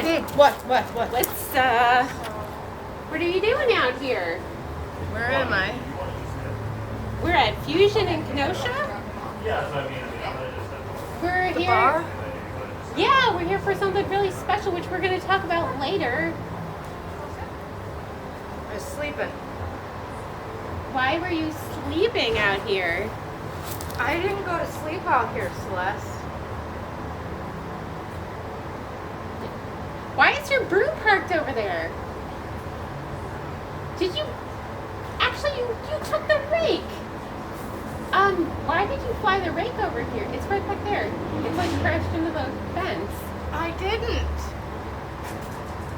Karen. What? Let's, what are you doing out here? Where am I? We're at Fusion in Kenosha. We're The here. bar? Yeah, we're here for something really special, which we're going to talk about later. I was sleeping. Why were you sleeping out here? I didn't go to sleep out here, Celeste. Why is your broom parked over there? Did you... Actually, you took the rake. Why did you fly the rake over here? It's right back there. It's like crashed into the fence. I didn't.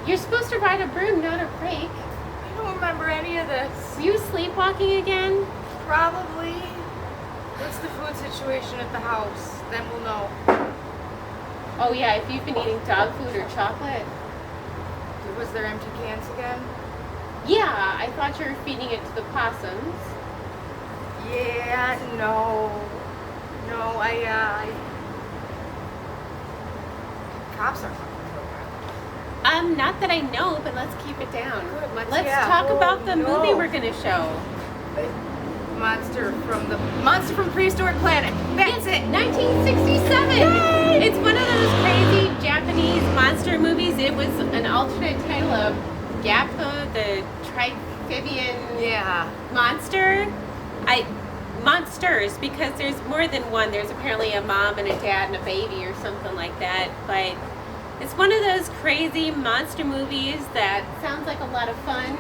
You're supposed to ride a broom, not a rake. I don't remember any of this. Were you sleepwalking again? Probably. What's the food situation at the house? Then we'll know. Oh yeah, if you've been eating dog food or chocolate. Was there empty cans again? Yeah, I thought you were feeding it to the possums. Yeah, no, cops are coming. Not that I know, but let's keep it down. Good, Let's yeah. talk about the no. movie we're gonna show. Monster from Prehistoric Planet. That's it. 1967. Yay! It's one of those crazy Japanese monster movies. It was an alternate title of Gappa, the Triphibian monster. Monsters, because there's more than one. There's apparently a mom and a dad and a baby or something like that. But it's one of those crazy monster movies that sounds like a lot of fun.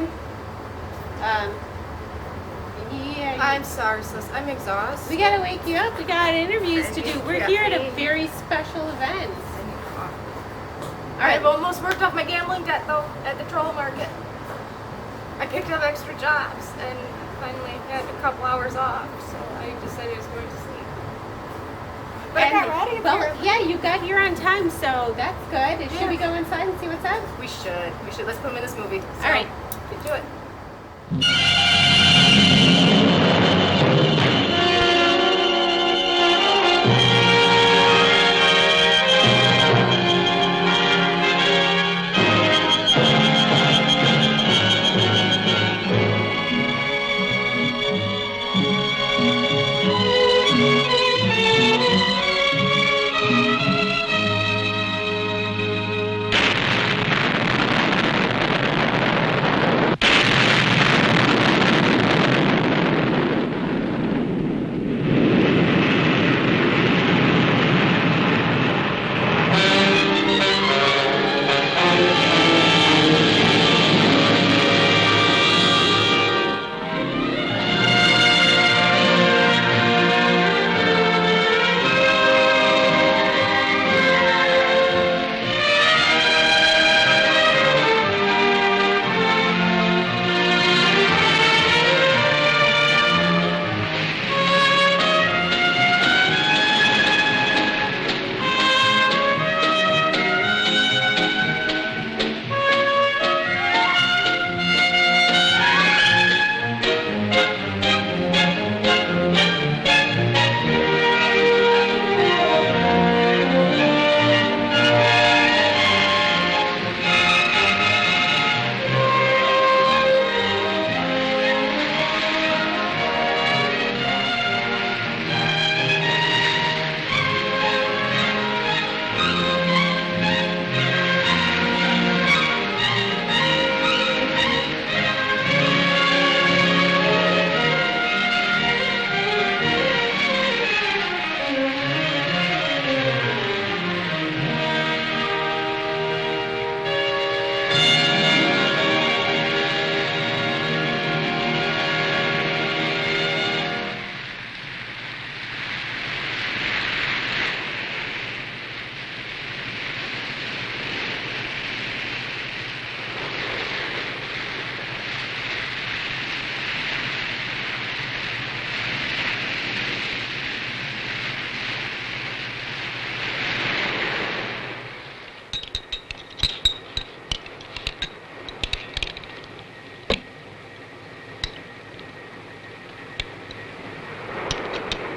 Yeah. I'm sorry, sis. I'm exhausted. We gotta wake you up. We got interviews to do. We're here at a very special event. I've almost worked off my gambling debt, though, at the troll market. I picked up extra jobs and finally had a couple hours off, so I decided I was going to sleep. But I got ready. Well, yeah, you got here on time, so that's good. Should we go inside and see what's up? We should. Let's put them in this movie. So, all right. Get to it.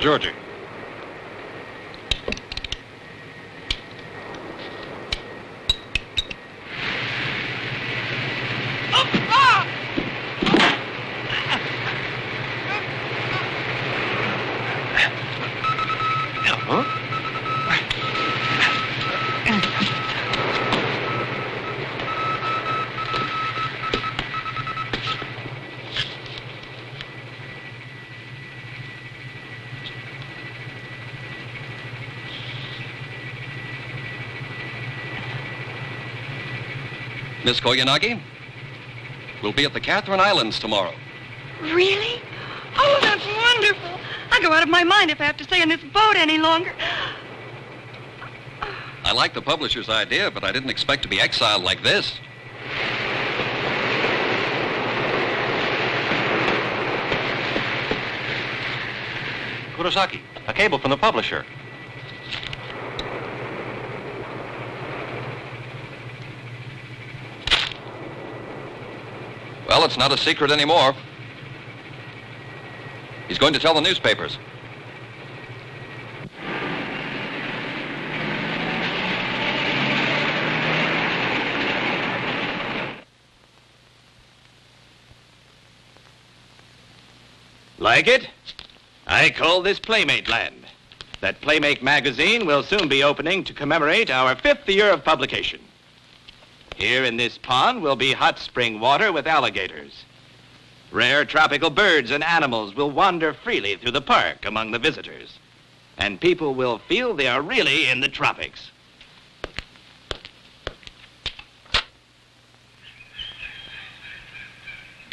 Georgie. Miss Koyanagi, we'll be at the Catherine Islands tomorrow. Really? Oh, that's wonderful. I'll go out of my mind if I have to stay on this boat any longer. I like the publisher's idea, but I didn't expect to be exiled like this. Kurosaki, a cable from the publisher. Well, it's not a secret anymore. He's going to tell the newspapers. Like it? I call this Playmate Land. That Playmate Magazine will soon be opening to commemorate our 5th year of publication. Here in this pond will be hot spring water with alligators. Rare tropical birds and animals will wander freely through the park among the visitors. And people will feel they are really in the tropics.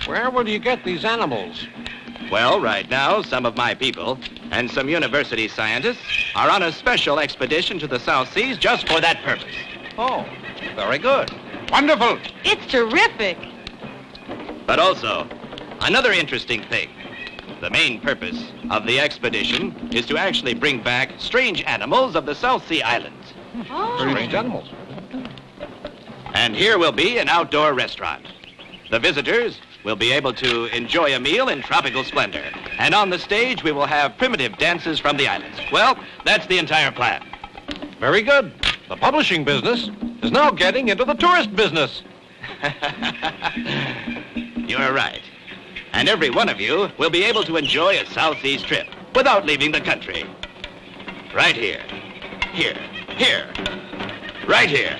Where will you get these animals? Well, right now, some of my people and some university scientists are on a special expedition to the South Seas just for that purpose. Oh, very good. Wonderful. It's terrific. But also, another interesting thing. The main purpose of the expedition is to actually bring back strange animals of the South Sea Islands. Strange animals. And here will be an outdoor restaurant. The visitors will be able to enjoy a meal in tropical splendor. And on the stage, we will have primitive dances from the islands. Well, that's the entire plan. Very good. The publishing business is now getting into the tourist business. You're right. And every one of you will be able to enjoy a South Seas trip without leaving the country. Right here. Here. Here. Right here.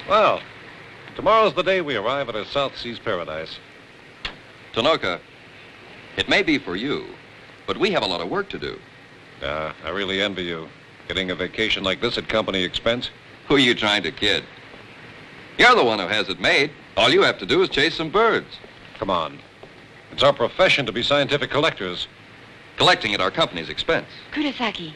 Well, tomorrow's the day we arrive at our South Seas paradise. Tanoka, it may be for you, but we have a lot of work to do. I really envy you. Getting a vacation like this at company expense. Who are you trying to kid? You're the one who has it made. All you have to do is chase some birds. Come on. It's our profession to be scientific collectors. Collecting at our company's expense. Kurosaki.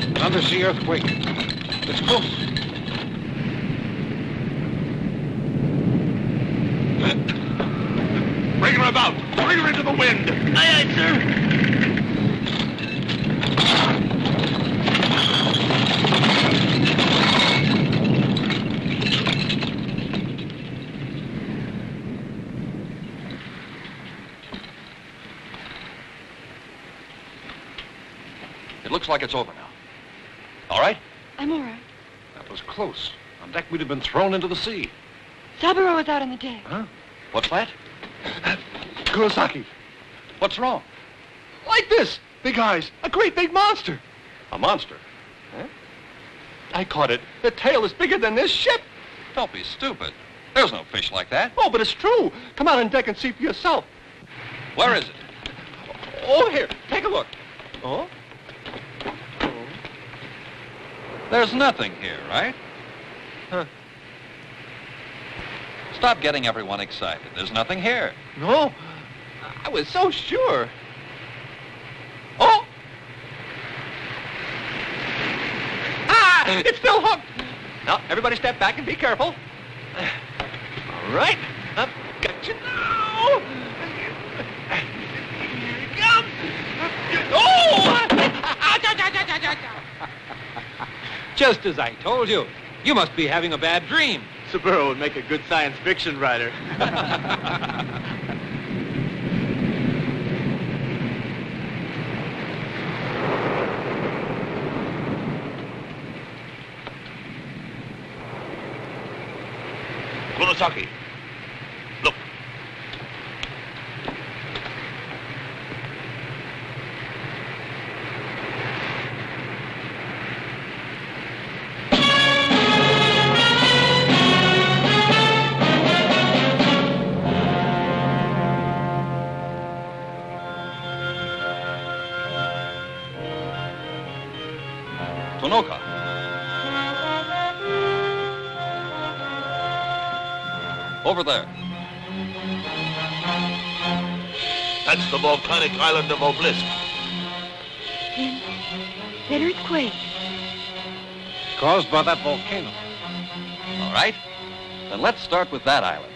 An undersea earthquake. It's close. Bring her about. Bring her into the wind. Aye, aye, sir. It looks like it's over now. All right? I'm all right. That was close. On deck, we'd have been thrown into the sea. Saburo was out on the deck. Huh? What's that? Kurosaki. What's wrong? Like this. Big eyes. A great big monster. A monster? Huh? I caught it. The tail is bigger than this ship. Don't be stupid. There's no fish like that. Oh, but it's true. Come out on deck and see for yourself. Where is it? Oh, here. Take a look. Oh? There's nothing here, right? Huh. Stop getting everyone excited. There's nothing here. No. I was so sure. Oh! Ah! It's still hooked. Now, everybody step back and be careful. All right. I've got you now. Here it comes. Oh! Just as I told you. You must be having a bad dream. Saburo would make a good science fiction writer. Kurosaki, look. Tonoka. Over there. That's the volcanic island of Obelisk. That earthquake. Caused by that volcano. All right. Then let's start with that island.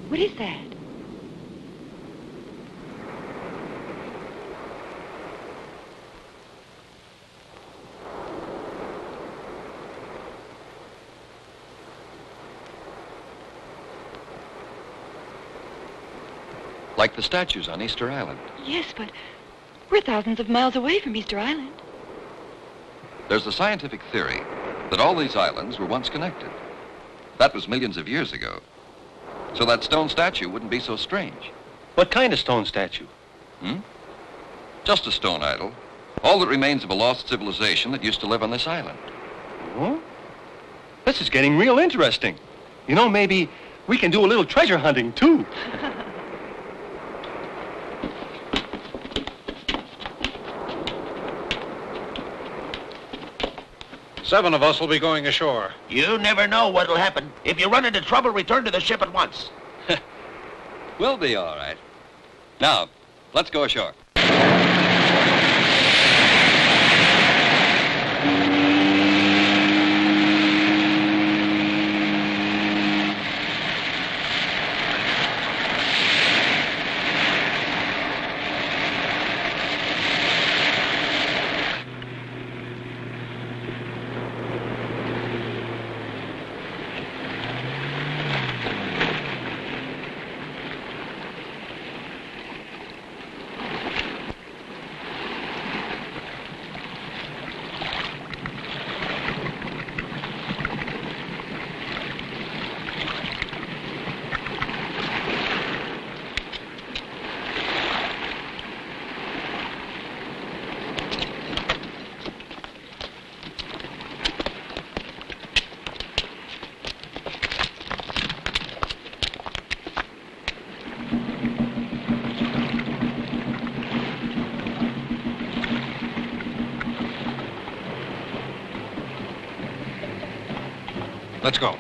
What is that? Like the statues on Easter Island. Yes, but we're thousands of miles away from Easter Island. There's a scientific theory that all these islands were once connected. That was millions of years ago. So that stone statue wouldn't be so strange. What kind of stone statue? Just a stone idol. All that remains of a lost civilization that used to live on this island. Huh? This is getting real interesting. You know, maybe we can do a little treasure hunting, too. Seven of us will be going ashore. You never know what'll happen. If you run into trouble, return to the ship at once. We'll be all right. Now, let's go ashore. Let's go.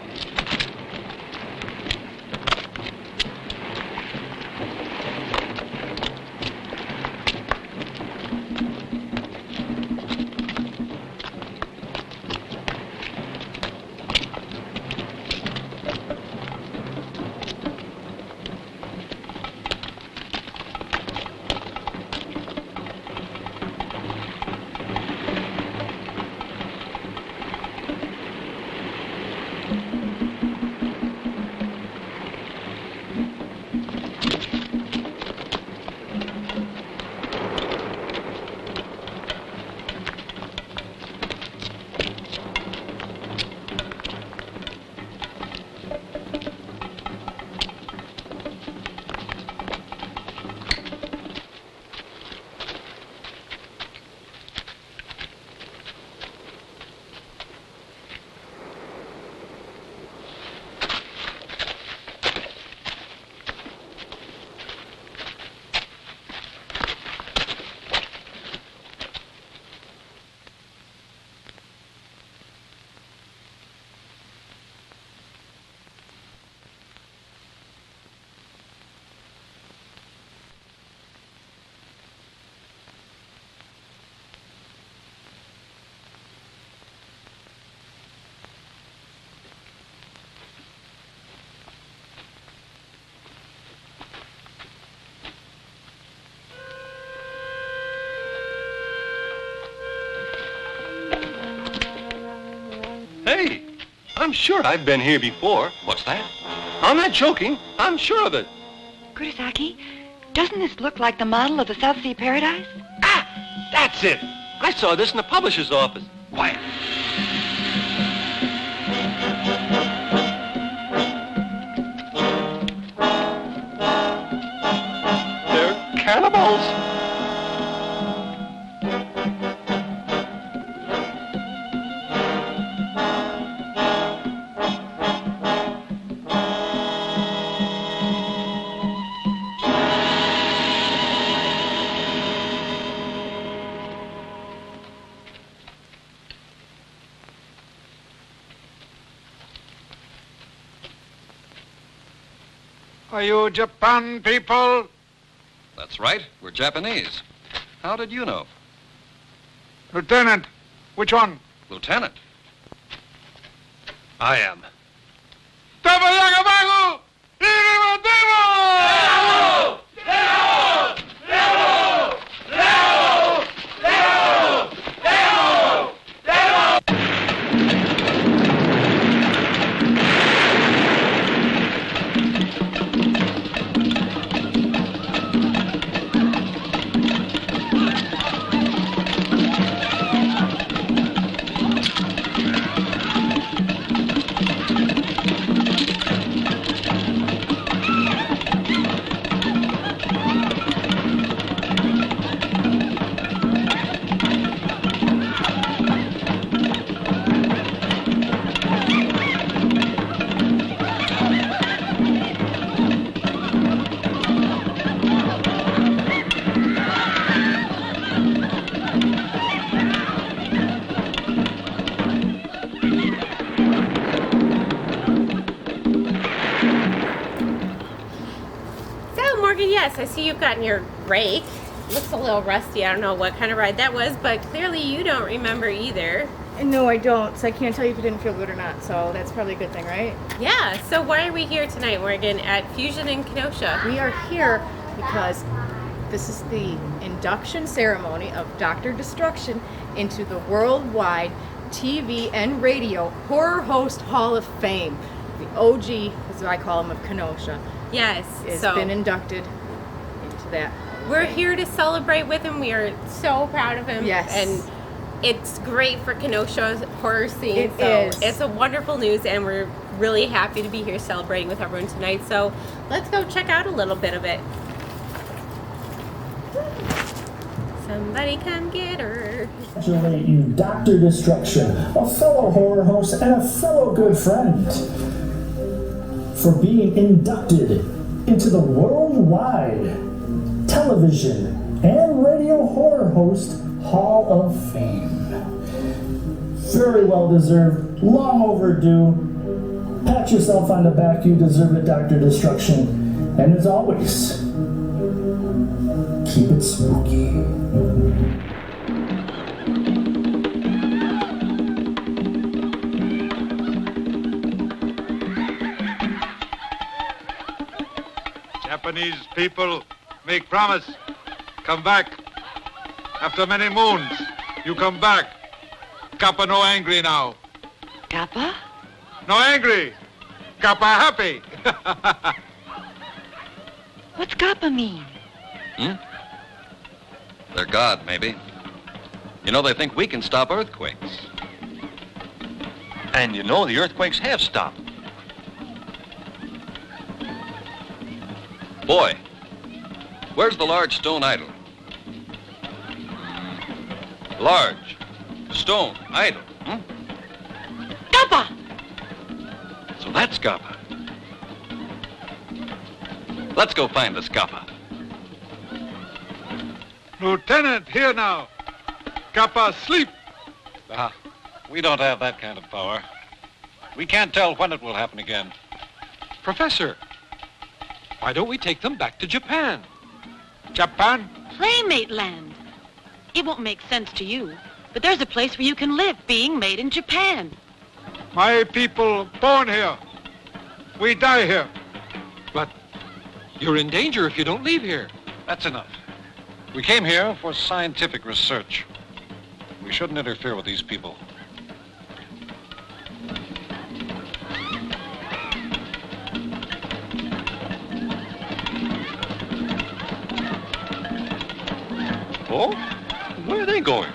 Hey, I'm sure I've been here before. What's that? I'm not joking. I'm sure of it. Kurosaki, doesn't this look like the model of the South Sea Paradise? Ah, that's it. I saw this in the publisher's office. Quiet. They're cannibals. Are you Japan people? That's right. We're Japanese. How did you know? Lieutenant, which one? Lieutenant. I am. Tabayagabago! Irimademo! Yes, I see you've gotten your rake. Looks a little rusty. I don't know what kind of ride that was, but clearly you don't remember either. No, I don't. So I can't tell you if it didn't feel good or not. So that's probably a good thing, right? Yeah. So why are we here tonight, Morgan, at Fusion in Kenosha? We are here because this is the induction ceremony of Dr. Destruction into the worldwide TV and radio horror host Hall of Fame. The OG, as I call him, of Kenosha. Yes. Has been inducted into that. We're here to celebrate with him. We are so proud of him. Yes. And it's great for Kenosha's horror scene. It is. It's a wonderful news, and we're really happy to be here celebrating with everyone tonight. So let's go check out a little bit of it. Somebody come get her. Congratulate you, Dr. Destruction, a fellow horror host and a fellow good friend, for being inducted into the worldwide television and radio horror host Hall of Fame. Very well deserved, long overdue. Pat yourself on the back, you deserve it, Dr. Destruction. And as always, keep it spooky. Japanese people make promise. Come back. After many moons, you come back. Gappa no angry now. Gappa? No angry. Gappa happy. What's Gappa mean? Their god, maybe. You know, they think we can stop earthquakes. And you know the earthquakes have stopped. Boy, where's the large stone idol? Large stone idol, Gappa! So that's Gappa. Let's go find this Gappa. Lieutenant, here now. Gappa asleep. We don't have that kind of power. We can't tell when it will happen again. Professor, why don't we take them back to Japan? Japan? Playmate Land. It won't make sense to you, but there's a place where you can live being made in Japan. My people born here. We die here. But you're in danger if you don't leave here. That's enough. We came here for scientific research. We shouldn't interfere with these people. Oh? Where are they going?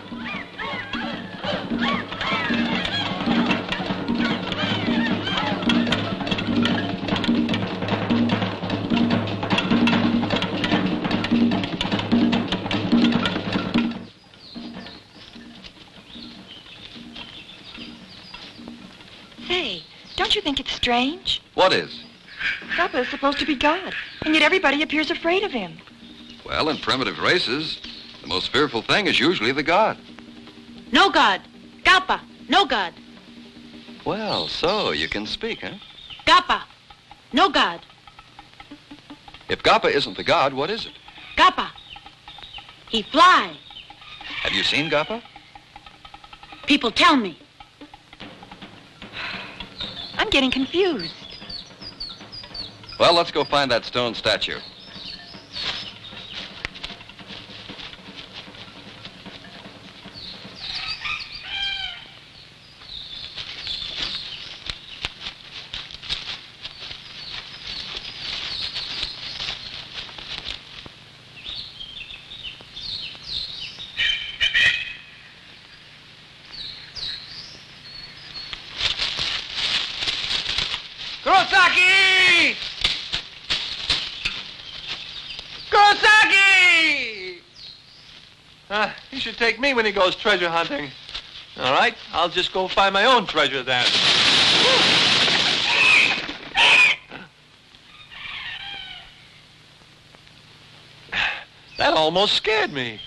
Don't you think it's strange? What is? Gappa is supposed to be God, and yet everybody appears afraid of him. Well, in primitive races, the most fearful thing is usually the god. No God. Gappa. No God. Well, so you can speak, huh? Gappa. No God. If Gappa isn't the god, what is it? Gappa. He fly. Have you seen Gappa? People tell me. I'm getting confused. Well, let's go find that stone statue. Kurosaki! Kurosaki! He should take me when he goes treasure hunting. All right, I'll just go find my own treasure then. That almost scared me.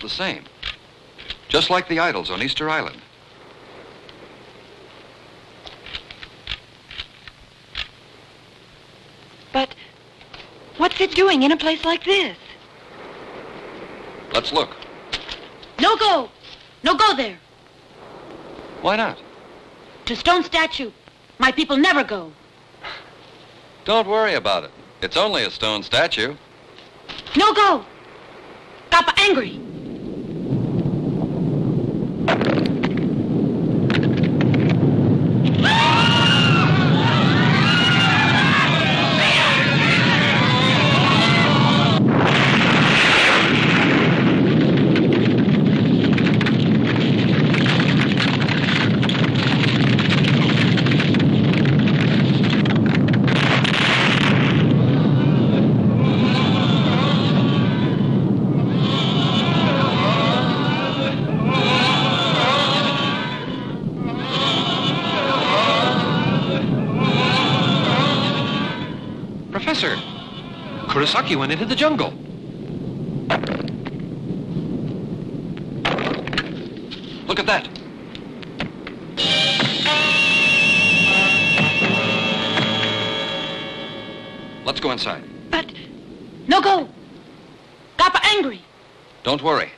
The same. Just like the idols on Easter Island. But what's it doing in a place like this? Let's look. No go. No go there. Why not? To stone statue. My people never go. Don't worry about it. It's only a stone statue. No go. Gappa angry. Professor, Kurosaki went into the jungle. Look at that. Let's go inside. But no go. Gappa angry. Don't worry.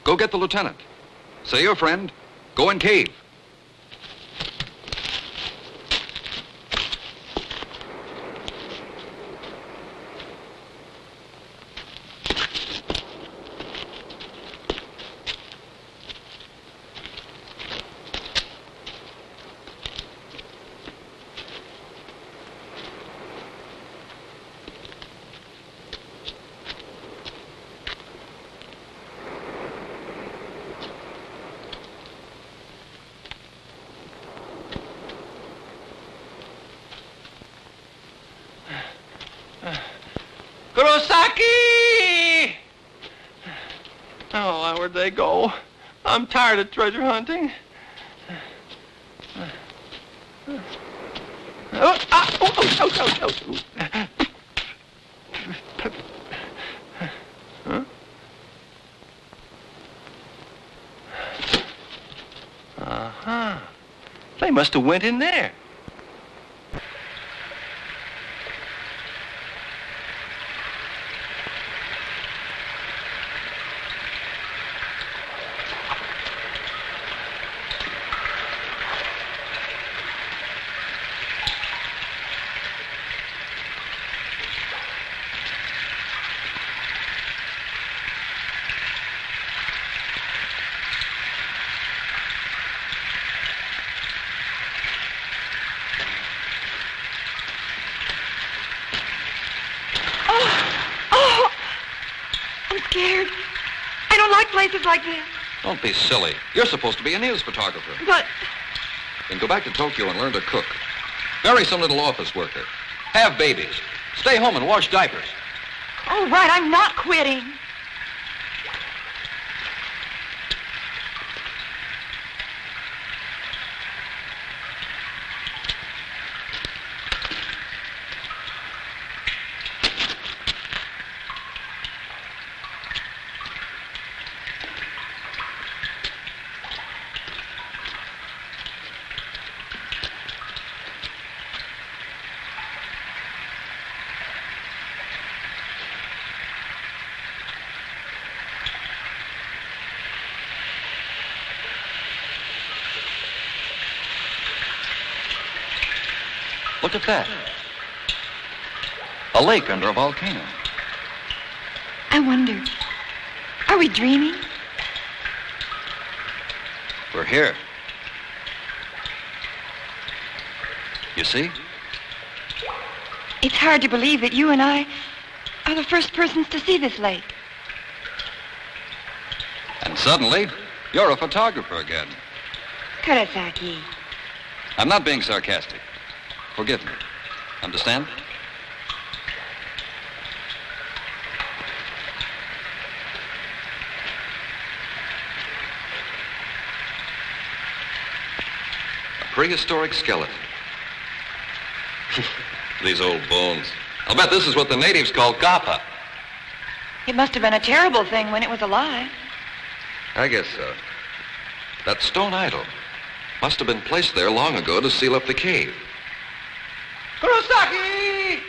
Go get the lieutenant. Say your friend, go in cave. Kurosaki! Oh, where'd they go? I'm tired of treasure hunting. Huh? Uh-huh. They must have went in there. have places like this? Don't be silly. You're supposed to be a news photographer. But Then go back to Tokyo and learn to cook. Marry some little office worker. Have babies. Stay home and wash diapers. all right, I'm not quitting. Look at that. A lake under a volcano. I wonder, are we dreaming? We're here. You see? It's hard to believe that you and I are the first persons to see this lake. And suddenly, you're a photographer again. Kurosaki. I'm not being sarcastic. Forgive me. Understand? A prehistoric skeleton. These old bones. I'll bet this is what the natives call Gappa. It must have been a terrible thing when it was alive. I guess so. That stone idol must have been placed there long ago to seal up the cave. Kurosaki!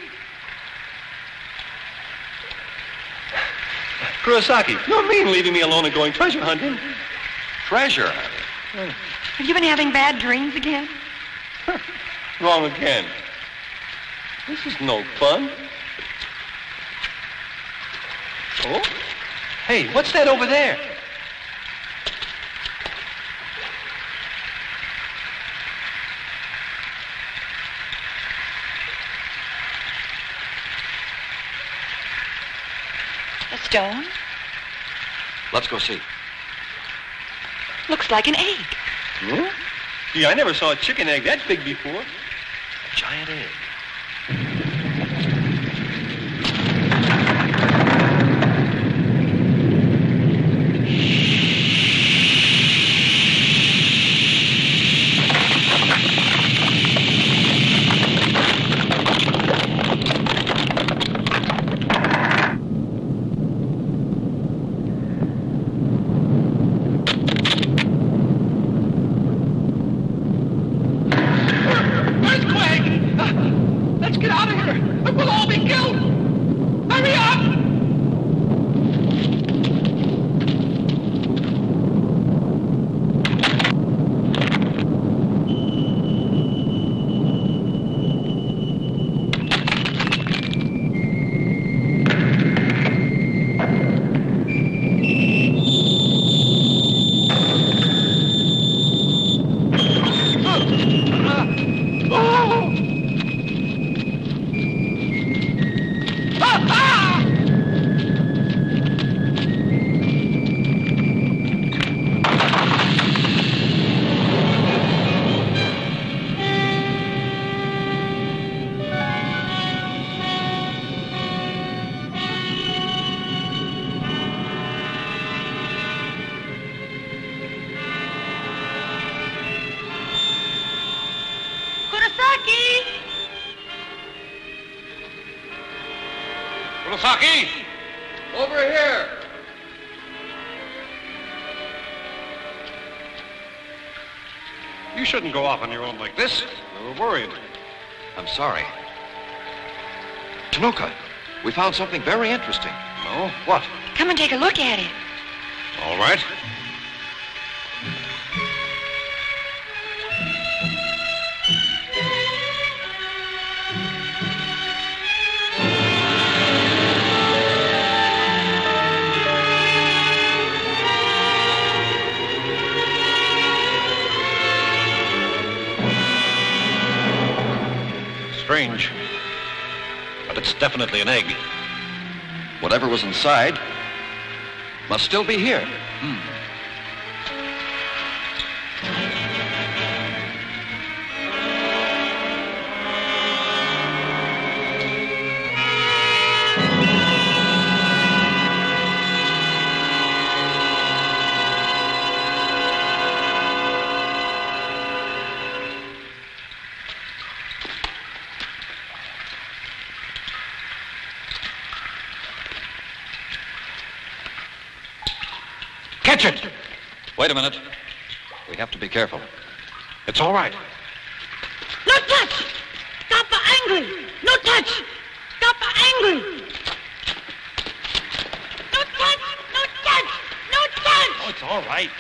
Kurosaki, you mean leaving me alone and going treasure hunting? Treasure hunting? Have you been having bad dreams again? Wrong again. This is no fun. Oh? Hey, what's that over there? A stone? Let's go see. Looks like an egg. Hmm? Gee, I never saw a chicken egg that big before. A giant egg. Kurosaki! Over here! You shouldn't go off on your own like this. We were worried. I'm sorry. Tanuka, we found something very interesting. No? What? Come and take a look at it. All right. Strange. But it's definitely an egg. Whatever was inside must still be here. Catch it! Wait a minute. We have to be careful. It's all right. No touch! Gappa angry! No touch! Gappa angry! No touch! No touch! No touch! Oh, it's all right.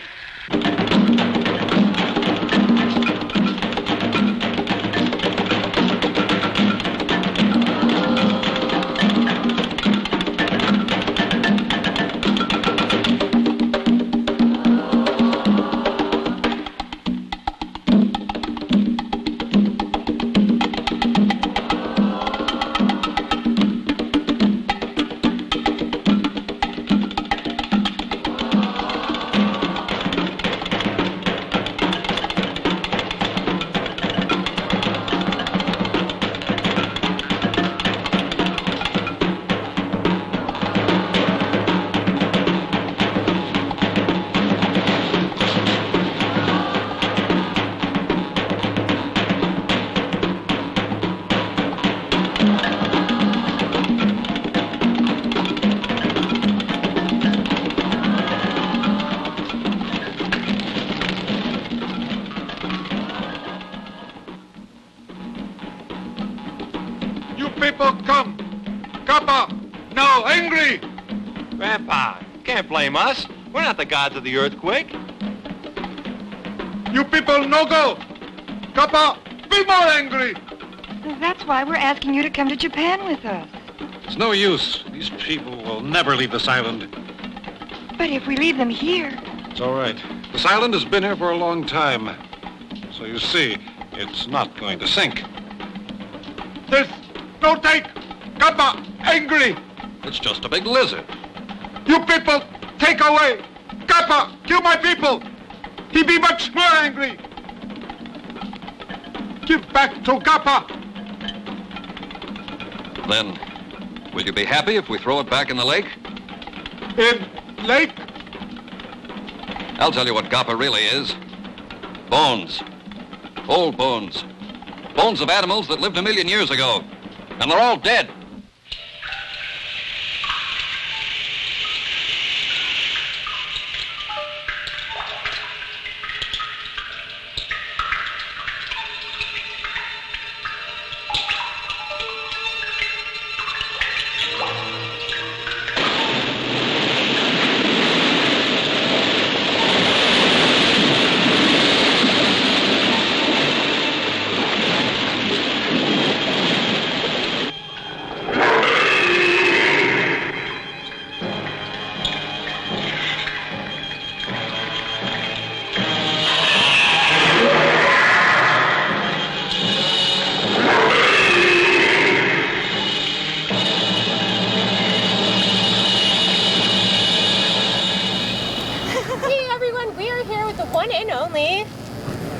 People, come! Gappa! Now, angry! Grandpa, can't blame us. We're not the gods of the earthquake. You people, no go! Gappa, be more angry! That's why we're asking you to come to Japan with us. It's no use. These people will never leave this island. But if we leave them here... It's all right. This island has been here for a long time. So you see, it's not going to sink. This, no take! Gappa, angry! It's just a big lizard. You people, take away! Gappa, kill my people! He be much more angry! Give back to Gappa! Then, will you be happy if we throw it back in the lake? In lake? I'll tell you what Gappa really is. Bones. Old bones. Bones of animals that lived 1 million years ago. And they're all dead.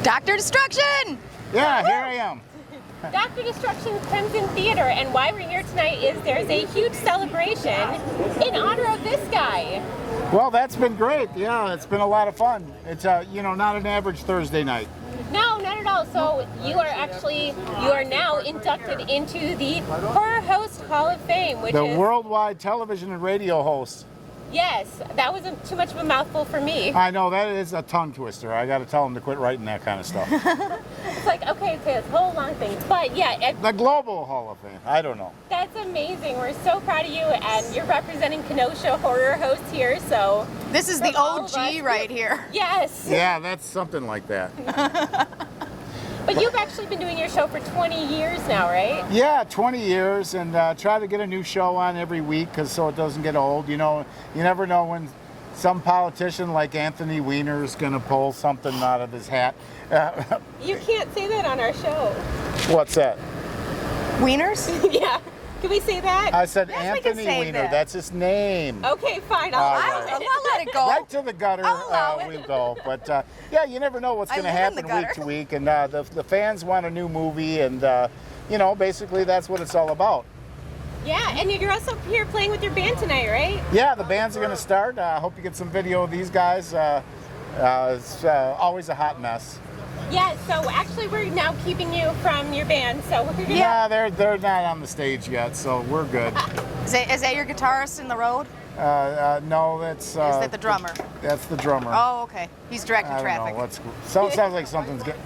Dr. Destruction! Yeah, here I am. Dr. Destruction's Crimson Theater, and why we're here tonight is there's a huge celebration in honor of this guy. Well, that's been great. Yeah, it's been a lot of fun. It's, not an average Thursday night. No, not at all. So you are now inducted into the Horror Host Hall of Fame, which is... The worldwide television and radio host. Yes, that wasn't too much of a mouthful for me. I know, that is a tongue twister. I got to tell them to quit writing that kind of stuff. It's like, okay, it's a whole long thing. But yeah. The Global Hall of Fame. I don't know. That's amazing. We're so proud of you, and you're representing Kenosha Horror Hosts here, so... This is the OG right here. Yes. Yeah, that's something like that. But you've actually been doing your show for 20 years now, right? Yeah, 20 years, and try to get a new show on every week so it doesn't get old. You know, you never know when some politician like Anthony Weiner is going to pull something out of his hat. You can't say that on our show. What's that? Wieners? Yeah. Can we say that? I said Yes, we can Anthony say Weiner. that. That's his name. Okay, fine. All I'll right. I'll let it go. Right to the gutter we'll go. But yeah, you never know what's I going to live in happen the week gutter. to week. And the fans want a new movie. And, you know, basically that's what it's all about. Yeah, and you're also here playing with your band tonight, right? Yeah, the bands are going to start. I hope you get some video of these guys. It's always a hot mess. Yeah, so actually we're now keeping you from your band, so we're gonna... Yeah, they're not on the stage yet, so we're good. Is that your guitarist in the road? No, that's... Is that the drummer? That's the drummer. Oh, okay. He's directing I don't traffic. know what's... sounds like something's getting...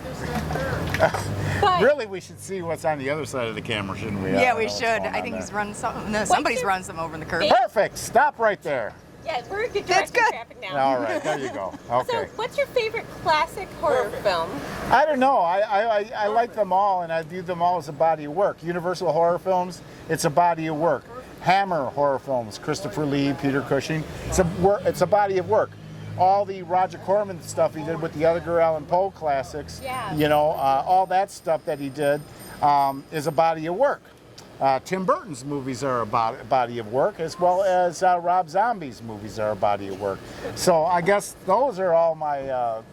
Really, we should see what's on the other side of the camera, shouldn't we? Yeah, we should. I think he's running something. No, somebody's running something over in the curb. Perfect. Stop right there. Yeah, we're directing traffic now. All right, there you go. Okay. So, what's your favorite classic horror film? I don't know. I like them all, and I view them all as a body of work. Universal horror films, it's a body of work. Hammer horror films, Christopher Lee, Peter Cushing, it's a body of work. All the Roger Corman stuff he did with the Edgar Allan Poe classics, you know, all that stuff that he did is a body of work. Tim Burton's movies are a body of work, as well as Rob Zombie's movies are a body of work. So I guess those are all my,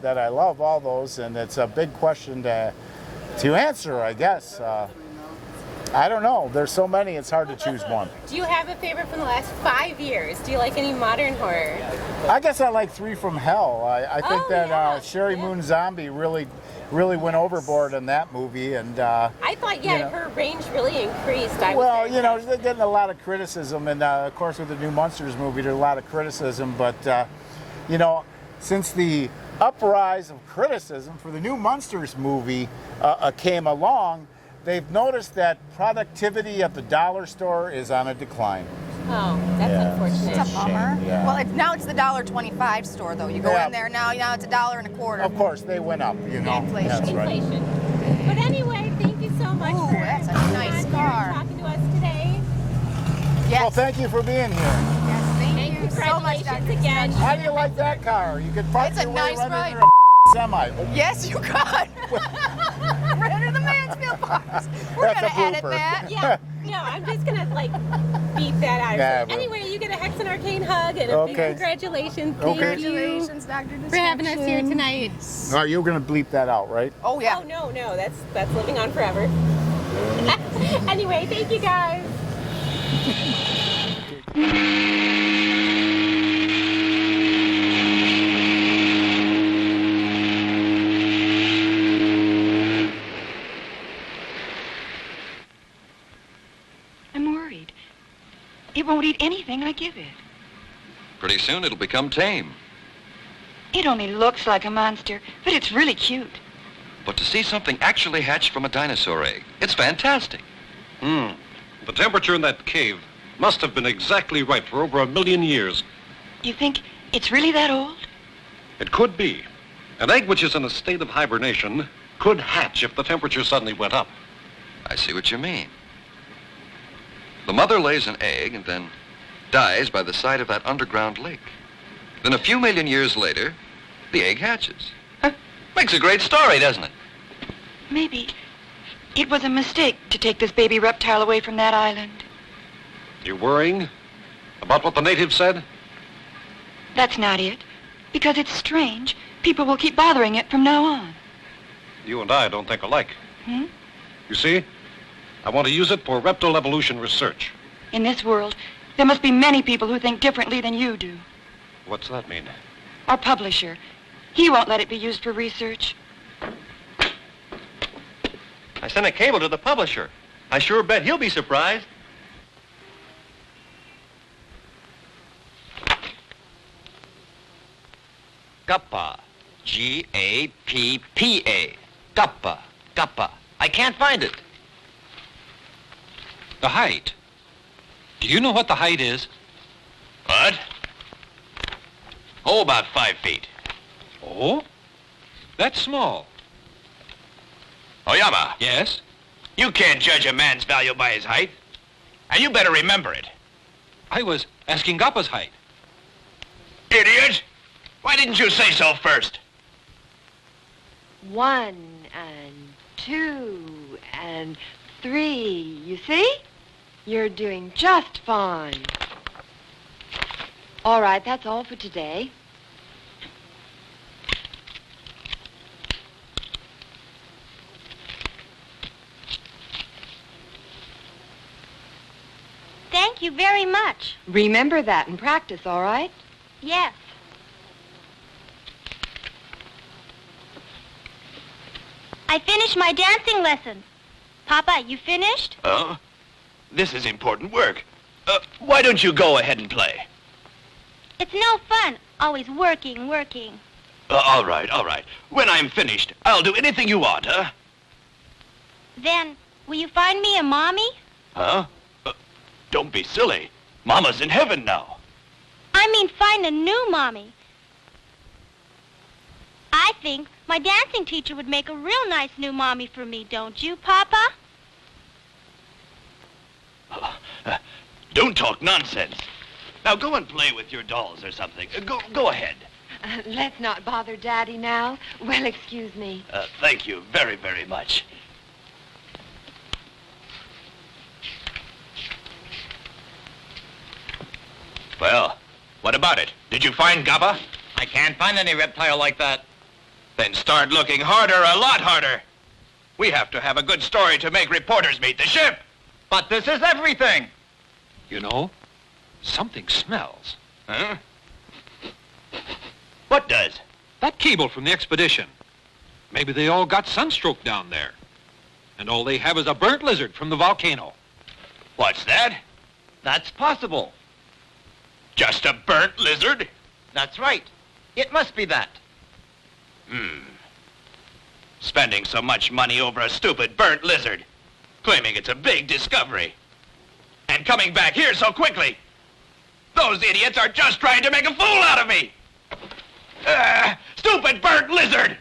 that I love, all those, and it's a big question to answer, I guess. I don't know. There's so many, it's hard to choose one. Do you have a favorite from the last 5 years? Do you like any modern horror? I guess I like Three from Hell. I think that Sherry Moon Zombie really went overboard in that movie, and I thought, her range really increased. Well, you know, they're getting a lot of criticism, and of course with the new Monsters movie, there's a lot of criticism, but you know, since the uprise of criticism for the new Monsters movie came along, they've noticed that productivity at the dollar store is on a decline. Oh, that's unfortunate. It's a bummer. Yeah. Well, now it's the $1.25 store, though. You go in there now it's $1.25. Of course, they went up, you know. Inflation. That's right. But anyway, thank you so much for that's a nice car. talking to us today. Yes. Well, thank you for being here. Yes, thank you so much, Dr. again. How do you like that car? You could fight It's a your nice way right ride. under a semi. Yes, you could. Right under the Mansfield bars. We're That's going to a edit blooper. that. Yeah, no, I'm just gonna beep that out. Yeah, So anyway, you get a Hexen Arcane hug and a big congratulations. Thank you Congratulations, Dr. for having us here tonight. All right, you're going to bleep that out, right? Oh, yeah. Oh no, that's living on forever. Anyway, thank you guys. I'm worried. It won't eat anything I give it. Pretty soon it'll become tame. It only looks like a monster, but it's really cute. But to see something actually hatched from a dinosaur egg, it's fantastic. The temperature in that cave must have been exactly right for over 1 million years. You think it's really that old? It could be. An egg which is in a state of hibernation could hatch if the temperature suddenly went up. I see what you mean. The mother lays an egg and then dies by the side of that underground lake. Then a few million years later, the egg hatches. Makes a great story, doesn't it? Maybe it was a mistake to take this baby reptile away from that island. You worrying about what the natives said? That's not it. Because it's strange, people will keep bothering it from now on. You and I don't think alike. Hmm? You see, I want to use it for reptile evolution research. In this world, there must be many people who think differently than you do. What's that mean? Our publisher, he won't let it be used for research. I sent a cable to the publisher. I sure bet he'll be surprised. Gappa. G-A-P-P-A. Gappa. Gappa. I can't find it. The height. Do you know what the height is? What? Oh, about 5 feet. Oh? That's small. Oyama. Yes? You can't judge a man's value by his height. And you better remember it. I was asking Gappa's height. Idiot! Why didn't you say so first? 1 and 2 and 3, you see? You're doing just fine. All right, that's all for today. Thank you very much. Remember that and practice, all right? Yes. I finished my dancing lessons. Papa, you finished? Oh? This is important work. Why don't you go ahead and play? It's no fun, always working. All right, all right. When I'm finished, I'll do anything you want, huh? Then, will you find me a mommy? Huh? Don't be silly. Mama's in heaven now. I mean find a new mommy. I think my dancing teacher would make a real nice new mommy for me, don't you, Papa? Don't talk nonsense. Now go and play with your dolls or something. Go ahead. Let's not bother Daddy now. Well, excuse me. Thank you very, very much. Well, what about it? Did you find Gappa? I can't find any reptile like that. Then start looking harder, a lot harder. We have to have a good story to make reporters meet the ship. But this is everything. You know, something smells. Huh? What does? That cable from the expedition. Maybe they all got sunstroke down there. And all they have is a burnt lizard from the volcano. What's that? That's possible. Just a burnt lizard? That's right. It must be that. Spending so much money over a stupid burnt lizard. Claiming it's a big discovery. And coming back here so quickly. Those idiots are just trying to make a fool out of me. Stupid burnt lizard!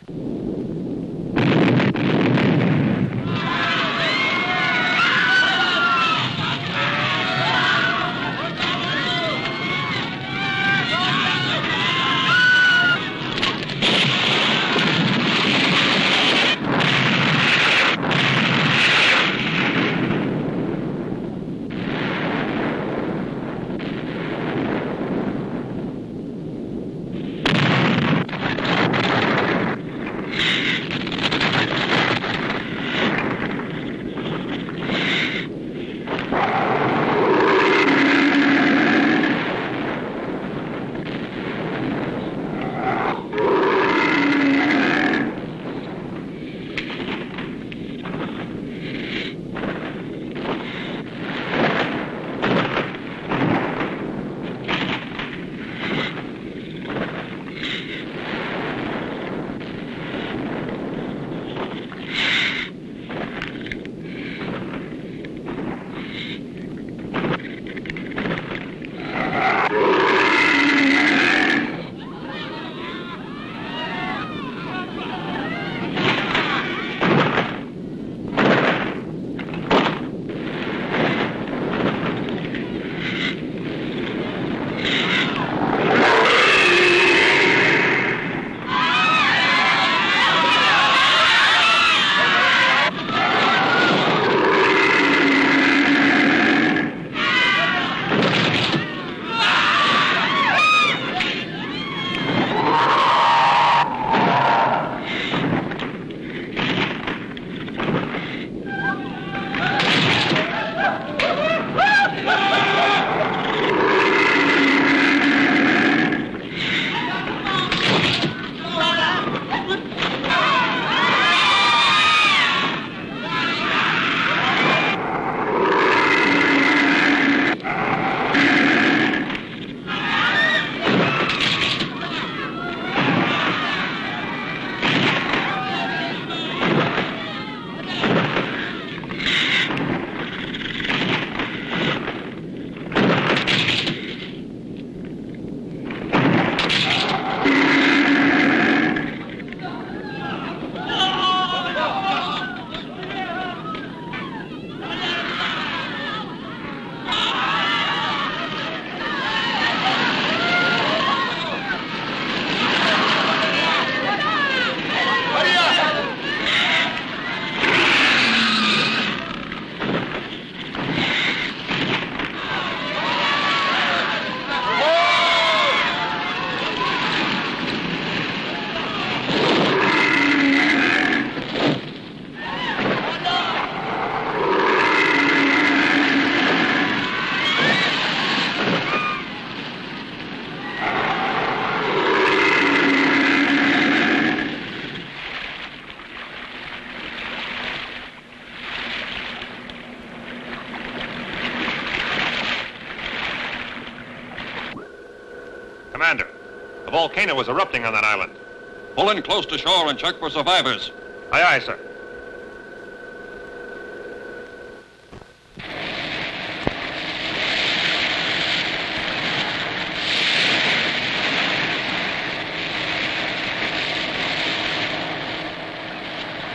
The volcano is erupting on that island. Pull in close to shore and check for survivors. Aye, aye, sir.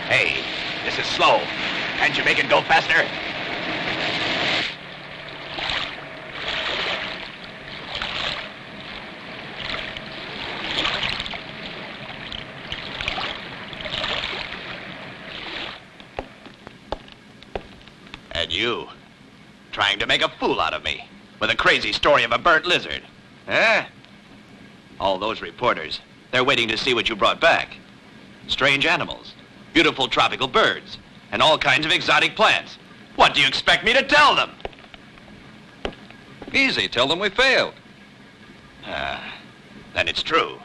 Hey, this is slow. Can't you make it go faster? And you, trying to make a fool out of me with a crazy story of a burnt lizard. Eh? All those reporters, they're waiting to see what you brought back. Strange animals, beautiful tropical birds, and all kinds of exotic plants. What do you expect me to tell them? Easy, tell them we failed. Then it's true.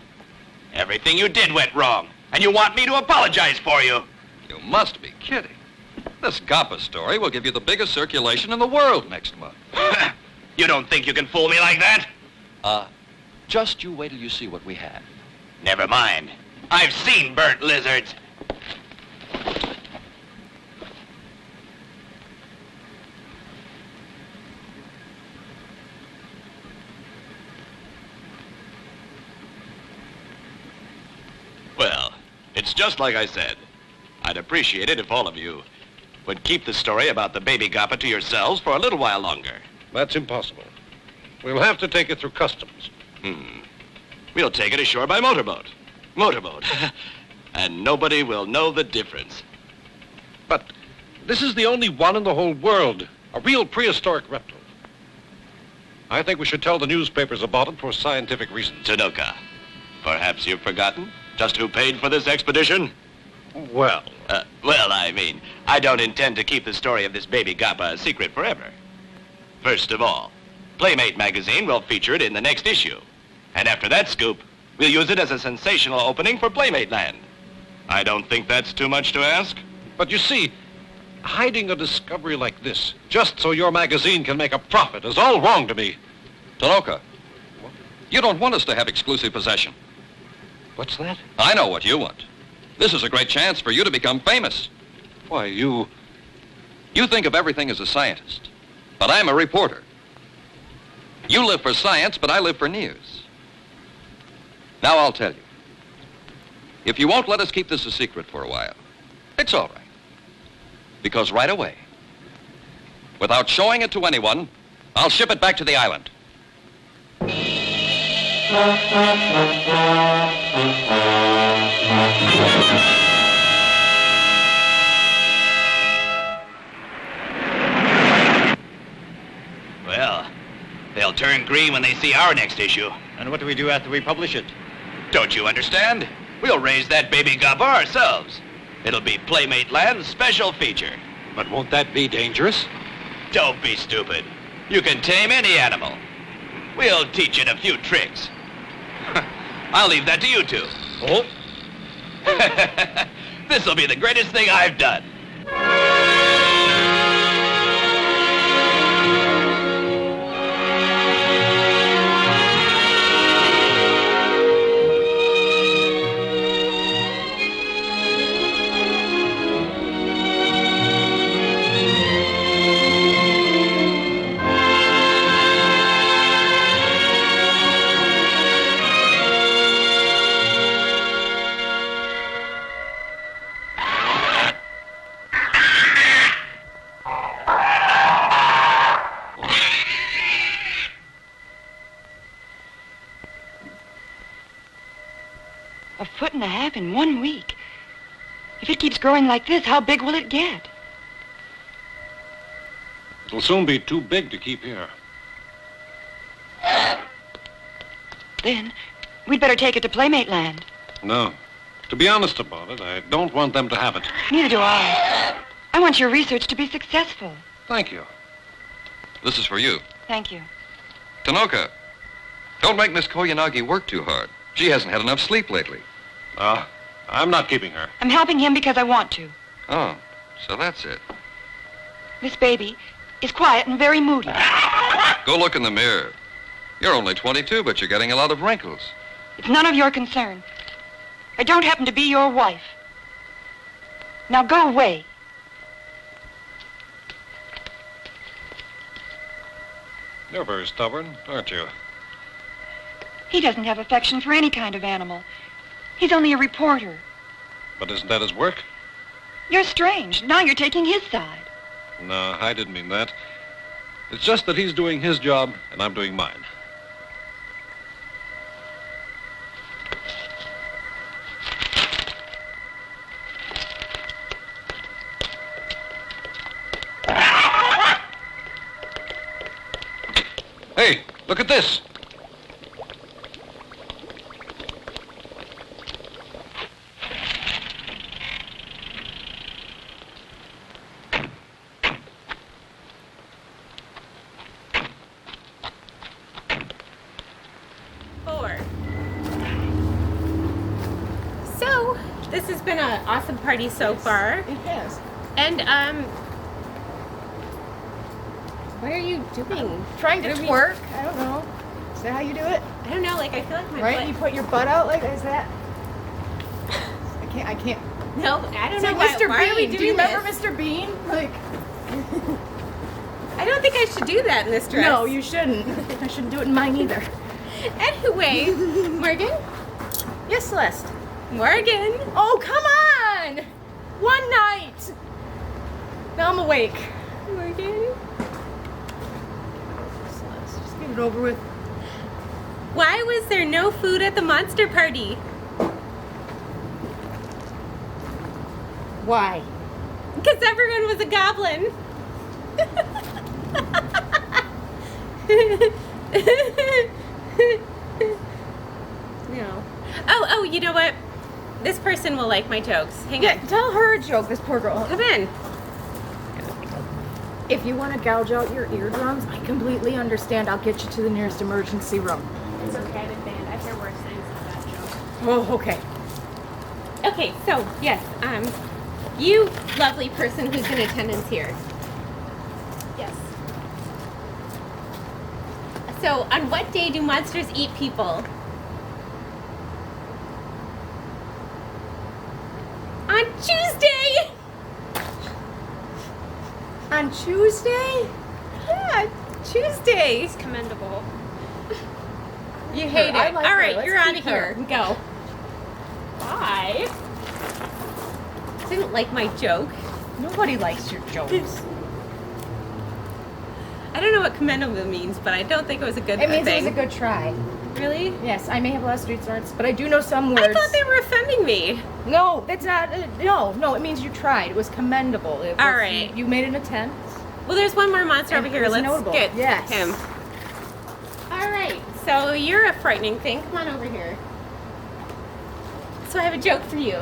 Everything you did went wrong, and you want me to apologize for you. You must be kidding. This Gappa story will give you the biggest circulation in the world next month. You don't think you can fool me like that? Just you wait till you see what we have. Never mind. I've seen burnt lizards. Well, it's just like I said. I'd appreciate it if all of you would keep the story about the baby Gappa to yourselves for a little while longer. That's impossible. We'll have to take it through customs. We'll take it ashore by motorboat. Motorboat. And nobody will know the difference. But this is the only one in the whole world. A real prehistoric reptile. I think we should tell the newspapers about it for scientific reasons. Tanoka, perhaps you've forgotten just who paid for this expedition? Well... I mean, I don't intend to keep the story of this baby Gappa a secret forever. First of all, Playmate Magazine will feature it in the next issue. And after that scoop, we'll use it as a sensational opening for Playmate Land. I don't think that's too much to ask. But you see, hiding a discovery like this, just so your magazine can make a profit, is all wrong to me. Tanoka, you don't want us to have exclusive possession. What's that? I know what you want. This is a great chance for you to become famous. Why, you think of everything as a scientist, but I'm a reporter. You live for science, but I live for news. Now I'll tell you. If you won't let us keep this a secret for a while, it's all right. Because right away, without showing it to anyone, I'll ship it back to the island. Well, they'll turn green when they see our next issue. And what do we do after we publish it? Don't you understand? We'll raise that baby Gappa ourselves. It'll be Playmate Land's special feature. But won't that be dangerous? Don't be stupid. You can tame any animal. We'll teach it a few tricks. I'll leave that to you two. Oh? This'll be the greatest thing I've done. And a half in 1 week. If it keeps growing like this, how big will it get? It'll soon be too big to keep here. Then, we'd better take it to Playmate Land. No. To be honest about it, I don't want them to have it. Neither do I. I want your research to be successful. Thank you. This is for you. Thank you. Tanoka, don't make Miss Koyanagi work too hard. She hasn't had enough sleep lately. I'm not keeping her. I'm helping him because I want to. Oh, so that's it. This baby is quiet and very moody. Go look in the mirror. You're only 22, but you're getting a lot of wrinkles. It's none of your concern. I don't happen to be your wife. Now go away. You're very stubborn, aren't you? He doesn't have affection for any kind of animal. He's only a reporter. But isn't that his work? You're strange. Now you're taking his side. No, I didn't mean that. It's just that he's doing his job and I'm doing mine. Hey, look at this. So, this has been an awesome party so far. It has. And, what are you doing? Trying to twerk. I don't know. Is that how you do it? I don't know, like, I feel like my Right? butt... You put your butt out like, is that? I can't. No, I don't It's know like why, Mr. why are we Bean. doing Do you remember this? Mr. Bean? Like, I don't think I should do that in this dress. no, you shouldn't. I shouldn't do it in mine either. Anyway, Morgan? Yes, Celeste. Morgan? Oh, come on! One night! Now I'm awake. Morgan? Celeste, just get it over with. Why was there no food at the monster party? Why? Because everyone was a goblin. No. Oh, you know what? This person will like my jokes. Hang on. Tell her a joke, this poor girl. Come in. If you want to gouge out your eardrums, I completely understand. I'll get you to the nearest emergency room. It's okay, I've been banned. I've heard worse things about that joke. Oh, okay. Okay, so, yes, you lovely person who's in attendance here. Yes. So, on what day do monsters eat people? On Tuesday! On Tuesday? Yeah, Tuesday. It's commendable. You hate it. I like All her. right, Let's you're out keep of here. her. Go. Bye. Didn't like my joke. Nobody likes your jokes. I don't know what commendable means, but I don't think it was a good It means thing. it was a good try. Really? Yes, I may have lost street smarts, but I do know some words. I thought they were offending me. No, that's not. No, it means you tried. It was commendable. It was, All right. You made an attempt. Well, there's one more monster And over it here. was Let's notable. get Yes. him. All right. So you're a frightening thing. Come on over here. So I have a joke for you.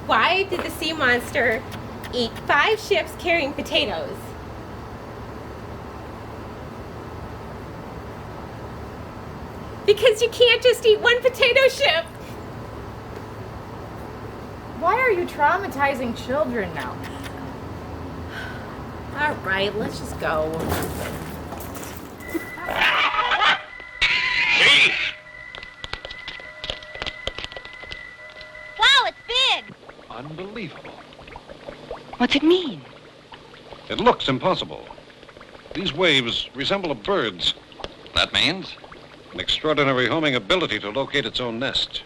Why did the sea monster eat 5 ships carrying potatoes? Because you can't just eat one potato ship. Why are you traumatizing children now? All right, let's just go. Wow, it's big. Unbelievable. What's it mean? It looks impossible. These waves resemble a bird's. That means? An extraordinary homing ability to locate its own nest.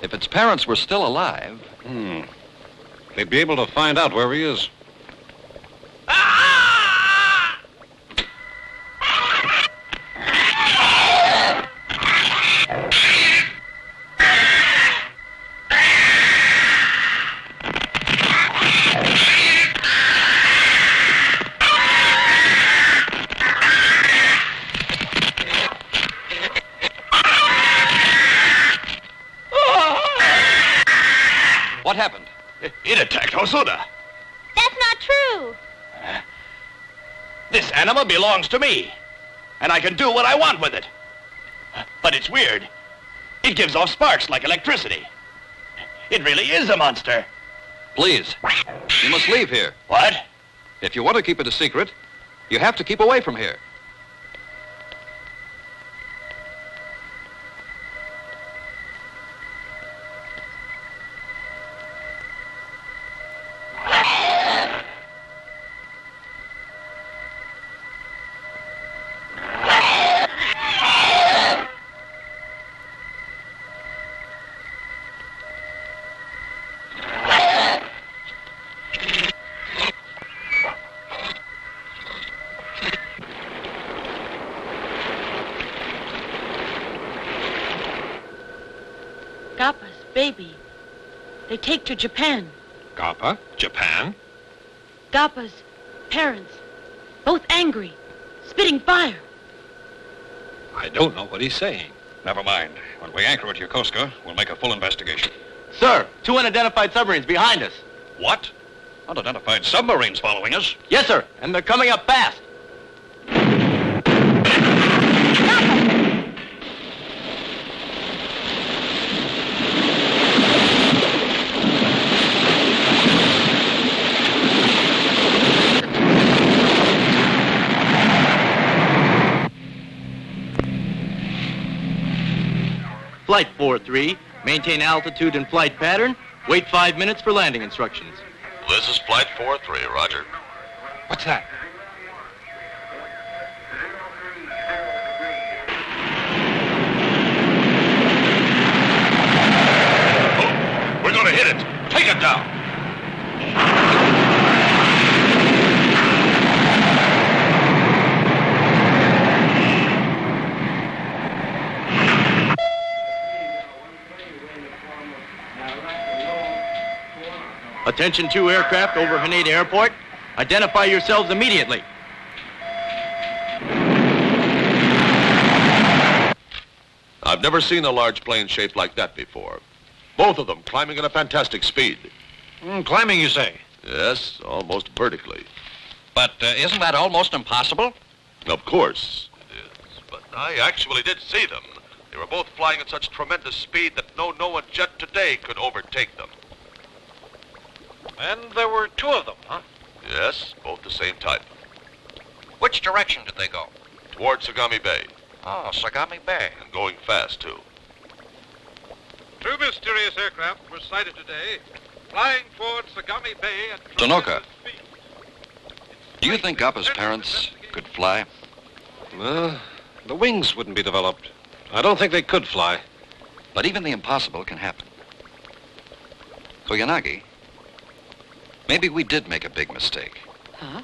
If its parents were still alive... They'd be able to find out where he is. What happened? It attacked Hosoda. That's not true. This animal belongs to me, and I can do what I want with it. But it's weird. It gives off sparks like electricity. It really is a monster. Please, you must leave here. What? If you want to keep it a secret, you have to keep away from here. They take to Japan. Gappa? Japan? Gappa's parents, both angry, spitting fire. I don't know what he's saying. Never mind. When we anchor at Yokosuka, we'll make a full investigation. Sir, 2 unidentified submarines behind us. What? Unidentified submarines following us? Yes, sir, and they're coming up fast. Flight 4-3, maintain altitude and flight pattern. Wait 5 minutes for landing instructions. This is Flight 4-3, Roger. What's that? Oh, we're gonna hit it. Take it down. Attention 2 aircraft over Haneda Airport. Identify yourselves immediately. I've never seen a large plane shaped like that before. Both of them climbing at a fantastic speed. Climbing, you say? Yes, almost vertically. But isn't that almost impossible? Of course it is. But I actually did see them. They were both flying at such tremendous speed that no Noah jet today could overtake them. And there were 2 of them, huh? Yes, both the same type. Which direction did they go? Toward Sagami Bay. Oh, Sagami Bay. And going fast, too. 2 mysterious aircraft were sighted today, flying toward Sagami Bay at Tanoka, do you think Gappa's parents could fly? The wings wouldn't be developed. I don't think they could fly. But even the impossible can happen. Koyanagi, maybe we did make a big mistake. Huh?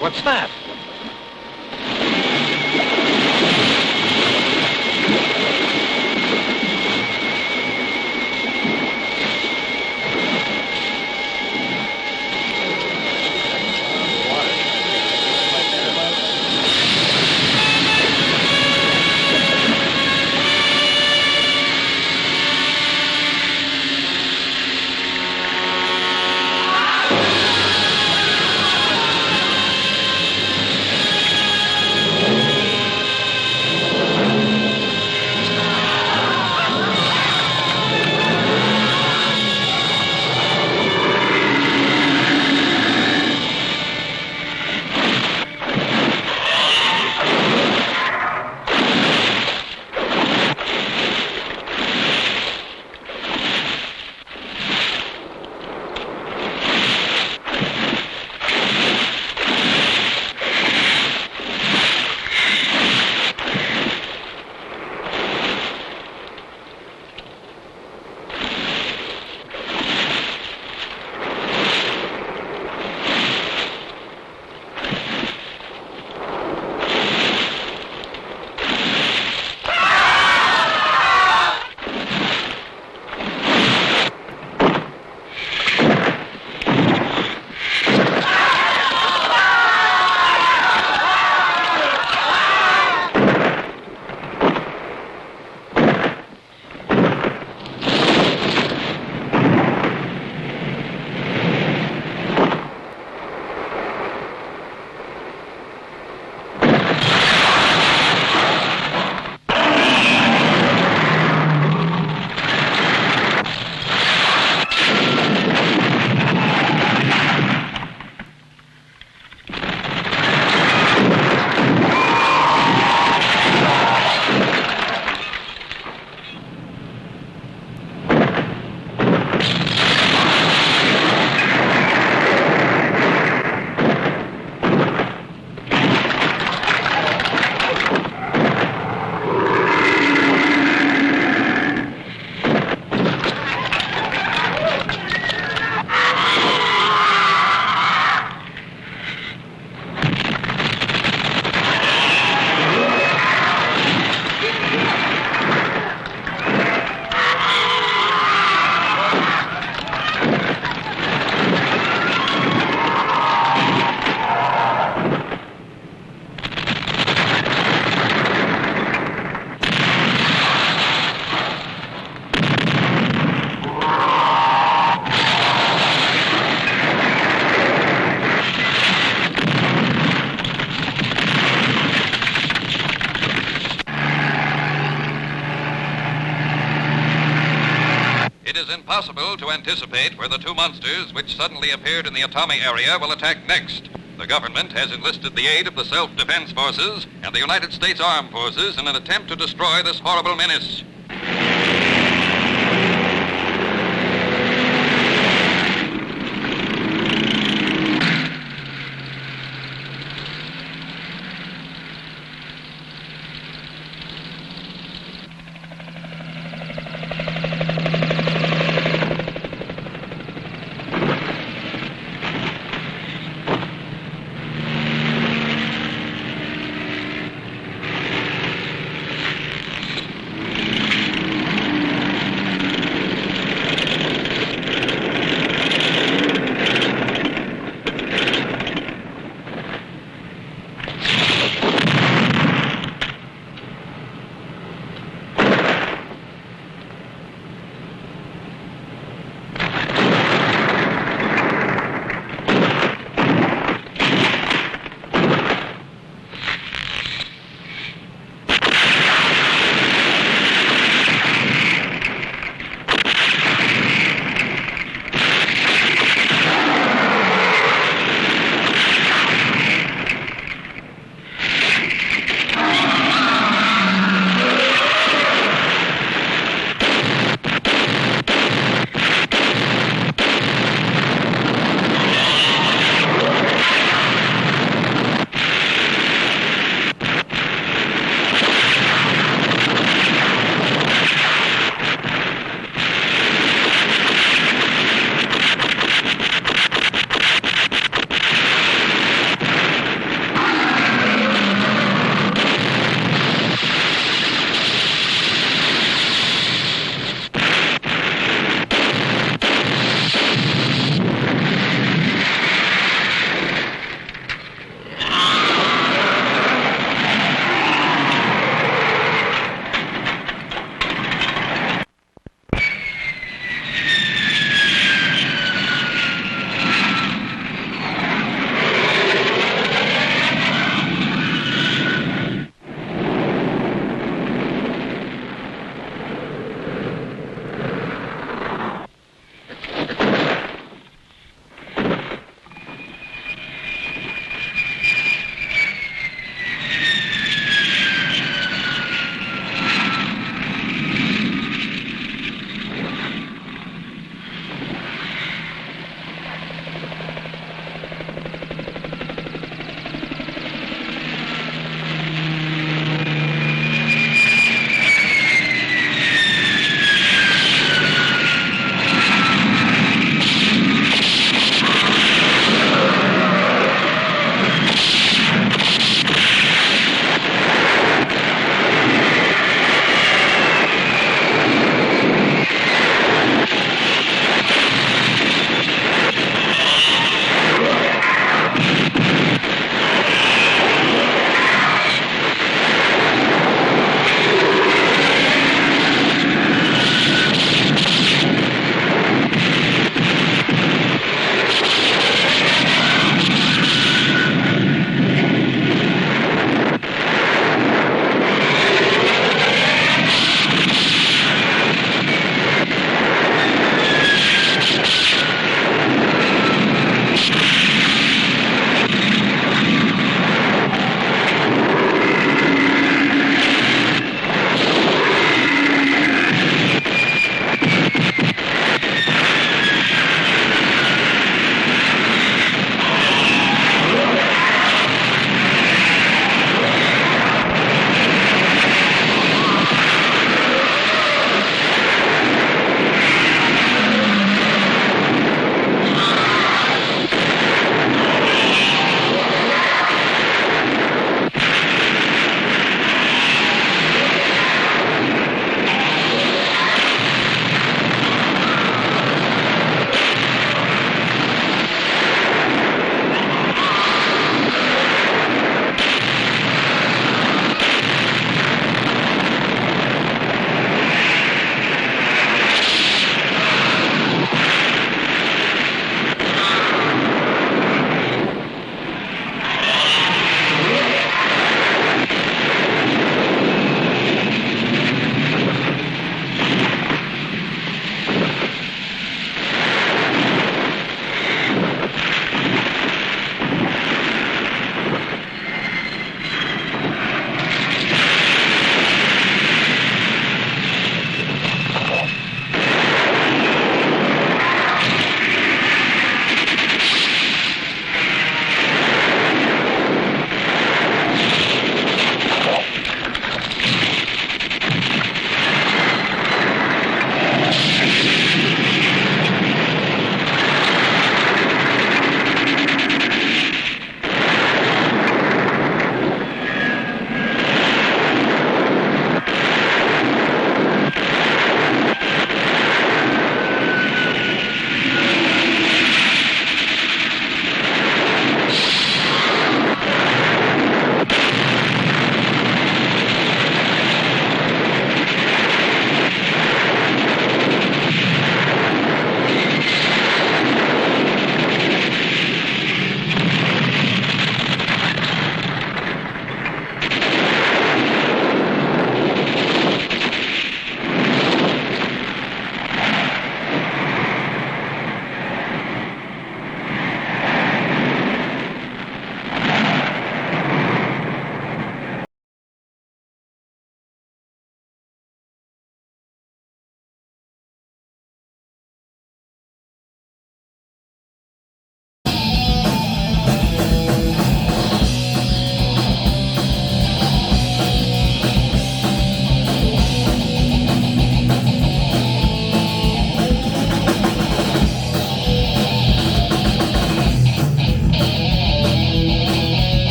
What's that? impossible to anticipate where the two monsters which suddenly appeared in the Atami area will attack next. The government has enlisted the aid of the Self-Defense Forces and the United States Armed Forces in an attempt to destroy this horrible menace.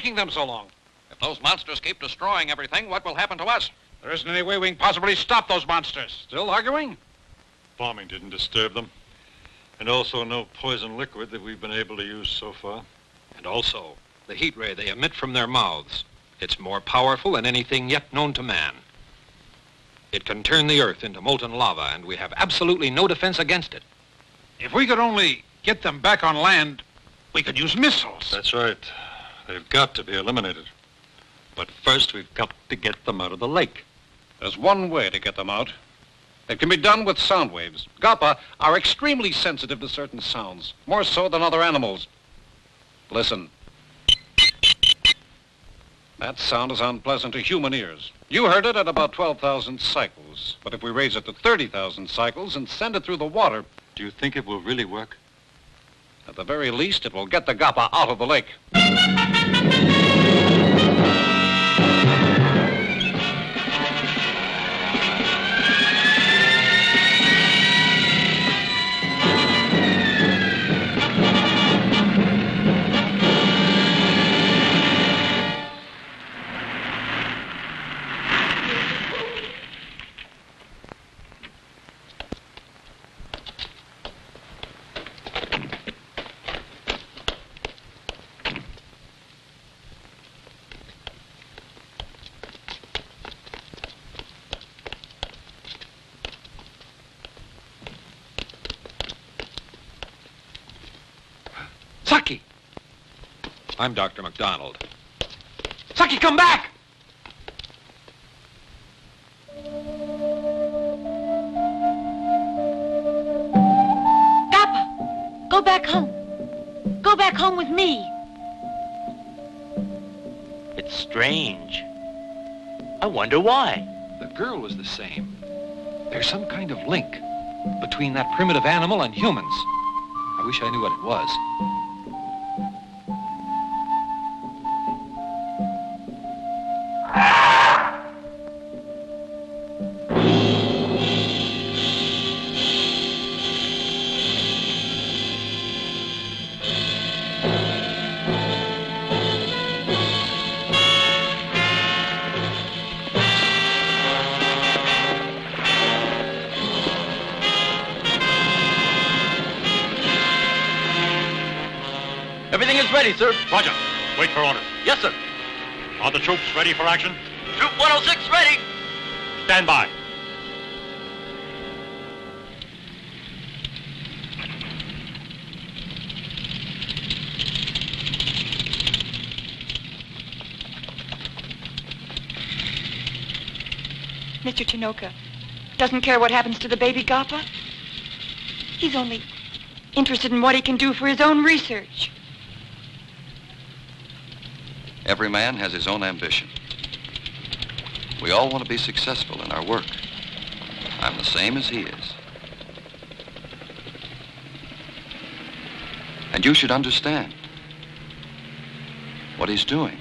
taking them so long? If those monsters keep destroying everything, what will happen to us? There isn't any way we can possibly stop those monsters. Still arguing? Bombing didn't disturb them. And also no poison liquid that we've been able to use so far. And also, the heat ray they emit from their mouths. It's more powerful than anything yet known to man. It can turn the earth into molten lava, and we have absolutely no defense against it. If we could only get them back on land, we could use missiles. That's right. They've got to be eliminated. But first, we've got to get them out of the lake. There's one way to get them out. It can be done with sound waves. Gappa are extremely sensitive to certain sounds, more so than other animals. Listen. That sound is unpleasant to human ears. You heard it at about 12,000 cycles. But if we raise it to 30,000 cycles and send it through the water... Do you think it will really work? At the very least, it will get the Gappa out of the lake. Saki! I'm Dr. McDonald. Saki, come back! Gappa, go back home. Go back home with me. It's strange. I wonder why. The girl was the same. There's some kind of link between that primitive animal and humans. I wish I knew what it was. Everything is ready, sir. Roger. Wait for orders. Yes, sir. Are the troops ready for action? Troop 106 ready. Stand by. Mr. Tanoka doesn't care what happens to the baby Gappa. He's only interested in what he can do for his own research. Every man has his own ambition. We all want to be successful in our work. I'm the same as he is. And you should understand what he's doing.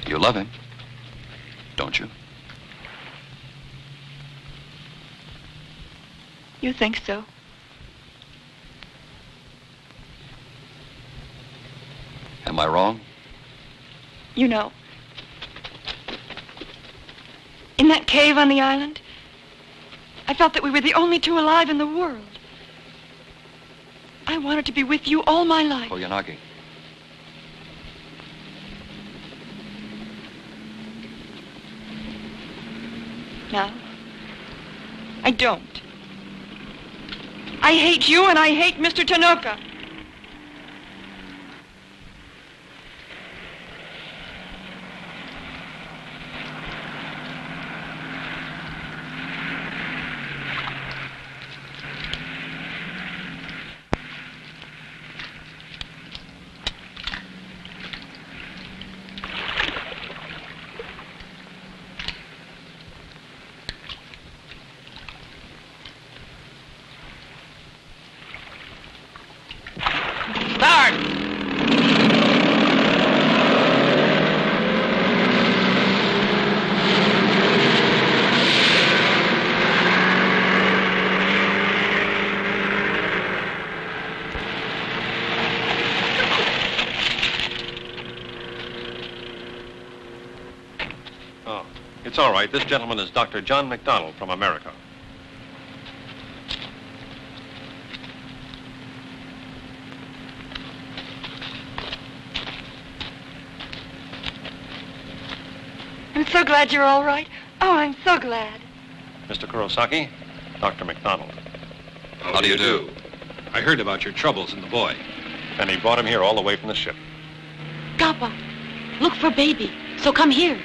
You love him, don't you? You think so? Am I wrong? You know, in that cave on the island, I felt that we were the only two alive in the world. I wanted to be with you all my life. Koyanagi. Now, I don't. I hate you and I hate Mr. Tanoka. Oh, it's all right. This gentleman is Dr. John Mcdonald from America. I'm so glad you're all right. Oh, I'm so glad. Mr. Kurosaki, Dr. Mcdonald. How do you do? I heard about your troubles in the boy. And he brought him here all the way from the ship. Gappa, look for baby. So come here.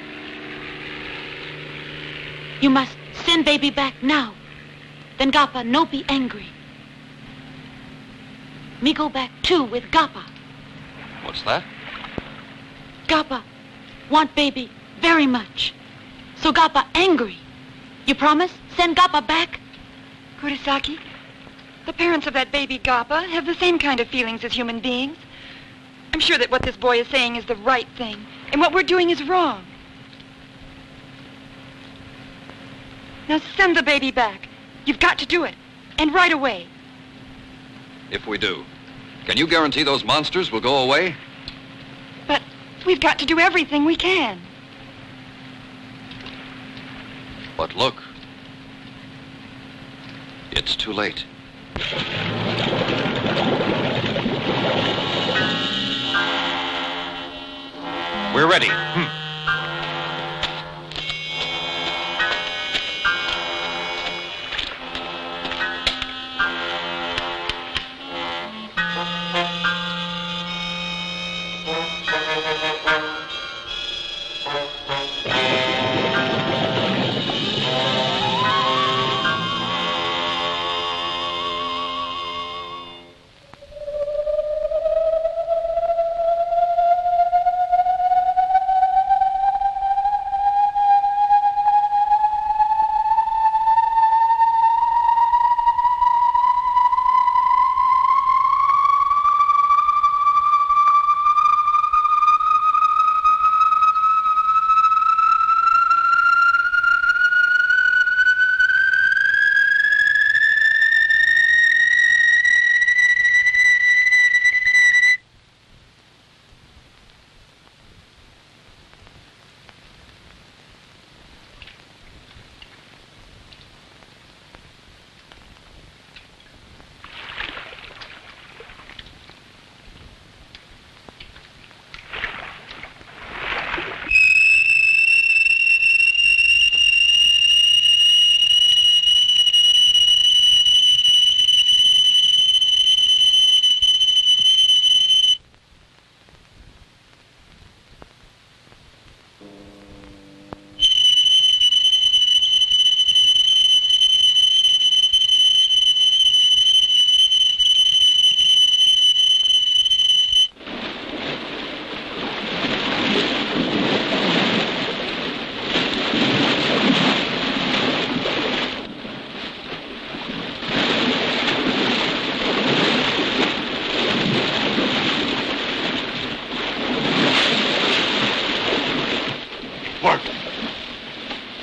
You must send baby back now. Then Gappa no be angry. Me go back too with Gappa. What's that? Gappa want baby very much. So Gappa angry. You promise? Send Gappa back? Kurosaki, the parents of that baby Gappa have the same kind of feelings as human beings. I'm sure that what this boy is saying is the right thing, and what we're doing is wrong. Now send the baby back. You've got to do it, and right away. If we do, can you guarantee those monsters will go away? But we've got to do everything we can. But look, it's too late. We're ready.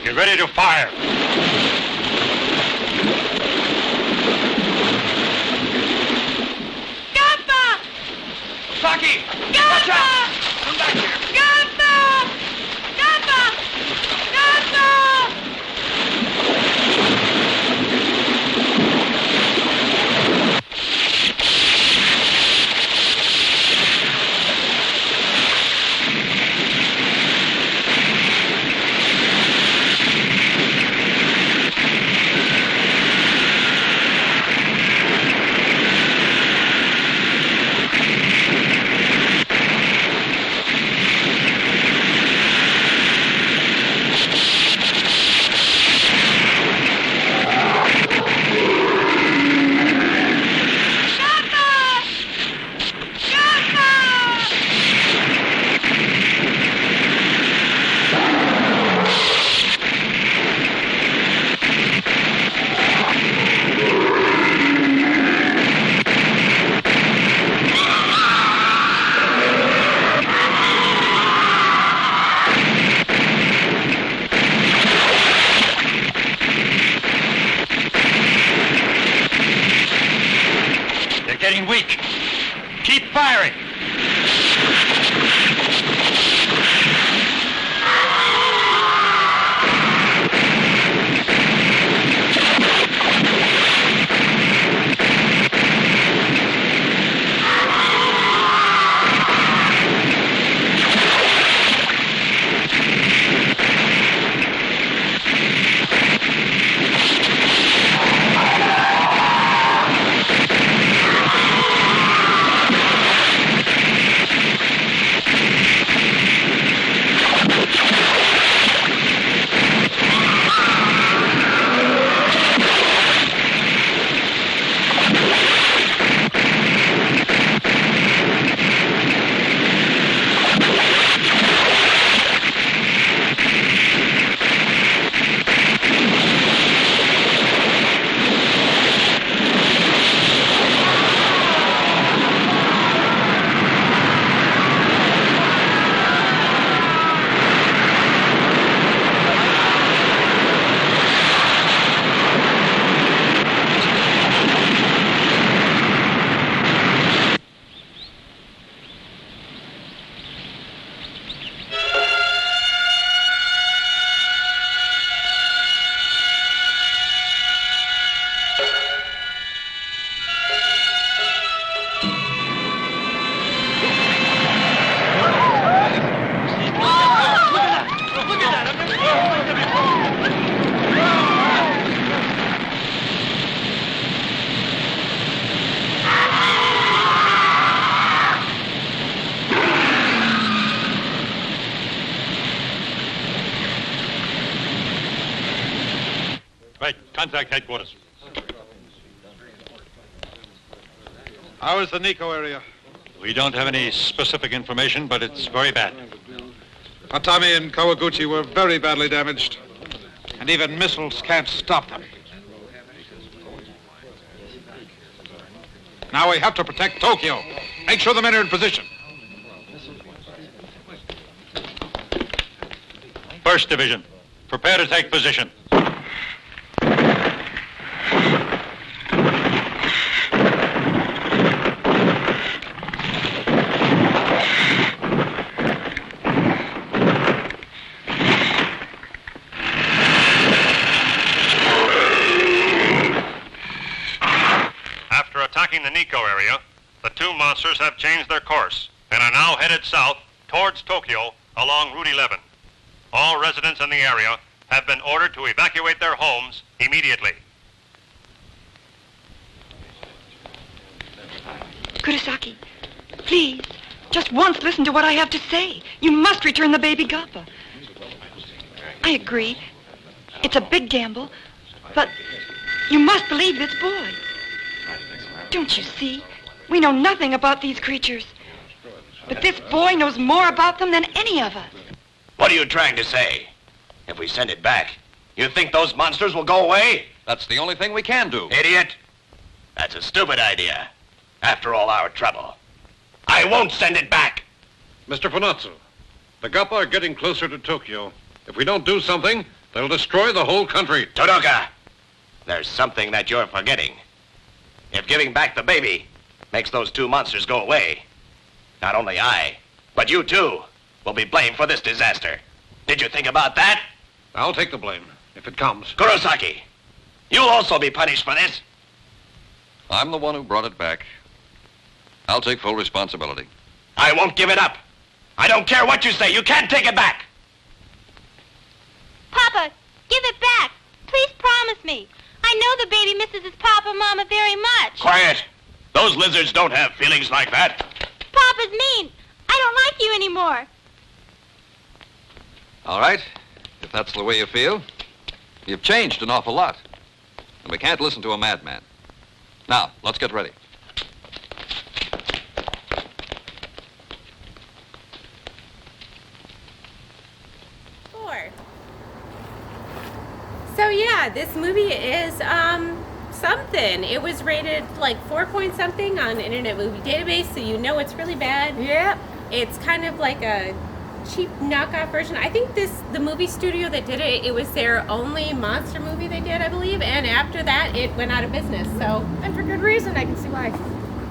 Get ready to fire. Gappa! Saki! Gappa! Watch out! Come back here! Gappa! Gappa! Gappa! Right. Contact headquarters. How is the Nico area? We don't have any specific information, but it's very bad. Atami and Kawaguchi were very badly damaged, and even missiles can't stop them. Now we have to protect Tokyo. Make sure the men are in position. First Division, prepare to take position. After attacking the Nico area, the two monsters have changed their course and are now headed south towards Tokyo along Route 11. All residents in the area have been ordered to evacuate their homes immediately. Kurosaki, please, just once listen to what I have to say. You must return the baby Gappa. I agree. It's a big gamble, but you must believe this boy. Don't you see? We know nothing about these creatures. But this boy knows more about them than any of us. What are you trying to say? If we send it back, you think those monsters will go away? That's the only thing we can do. Idiot. That's a stupid idea. After all our trouble. I won't send it back. Mr. Funazu, the Gappa are getting closer to Tokyo. If we don't do something, they'll destroy the whole country. Todoka, there's something that you're forgetting. If giving back the baby makes those two monsters go away, not only I, but you too, will be blamed for this disaster. Did you think about that? I'll take the blame, if it comes. Kurosaki, you'll also be punished for this. I'm the one who brought it back. I'll take full responsibility. I won't give it up. I don't care what you say. You can't take it back. Papa, give it back. Please promise me. I know the baby misses his papa and mama very much. Quiet. Those lizards don't have feelings like that. Papa's mean. I don't like you anymore. All right, if that's the way you feel. You've changed an awful lot. And we can't listen to a madman. Now, let's get ready. So yeah, this movie is something. It was rated like 4 point something on Internet Movie Database, so you know it's really bad. Yep. It's kind of like a cheap knockoff version. I think the movie studio that did it, it was their only monster movie they did, I believe, and after that it went out of business. So, and for good reason, I can see why.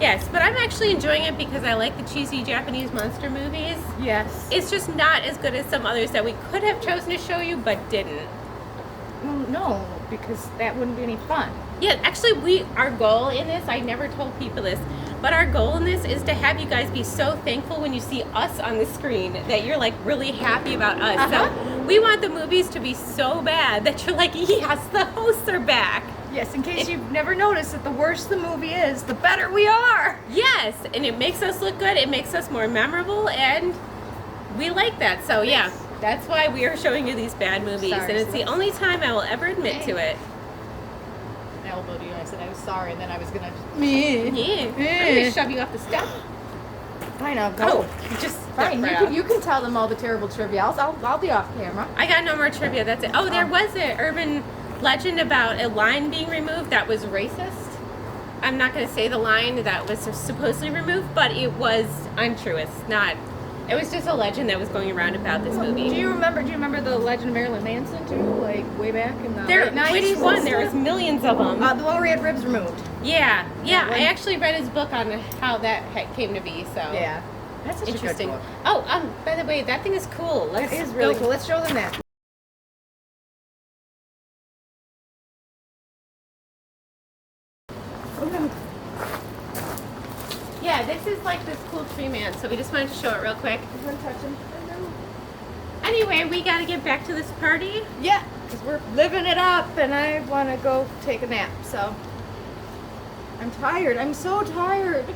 Yes, but I'm actually enjoying it because I like the cheesy Japanese monster movies. Yes. It's just not as good as some others that we could have chosen to show you but didn't. Well, no, because that wouldn't be any fun. Yeah, actually, our goal in this, I never told people this, but our goal in this is to have you guys be so thankful when you see us on the screen that you're like really happy about us. So we want the movies to be so bad that you're like, yes, the hosts are back. Yes, in case you've never noticed that the worse the movie is, the better we are. Yes, and it makes us look good, it makes us more memorable, and we like that. So yeah, that's why we are showing you these bad movies, and it's the only time I will ever admit to it. I elbowed you. I said I was sorry, and then I was gonna. I'm gonna shove you off the step. Fine, I'll go. Just fine. You can tell them all the terrible trivia. I'll be off camera. I got no more trivia. That's it. Oh, there was an urban legend about a line being removed that was racist. I'm not going to say the line that was supposedly removed, but it was untrue. It's not. It was just a legend that was going around about this movie. Do you remember the legend of Marilyn Manson too? Like way back in the late 90s? Which one? There was millions of them. The one where he had ribs removed. Yeah. I actually read his book on how that came to be. So yeah, that's such interesting. A good book. Oh, by the way, that thing is cool. It is really cool. Let's show them that. Yeah, this is like this cool tree man, so we just wanted to show it real quick. I'm gonna touch him. Anyway, we gotta get back to this party. Yeah, because we're living it up, and I want to go take a nap, so. I'm tired. I'm so tired.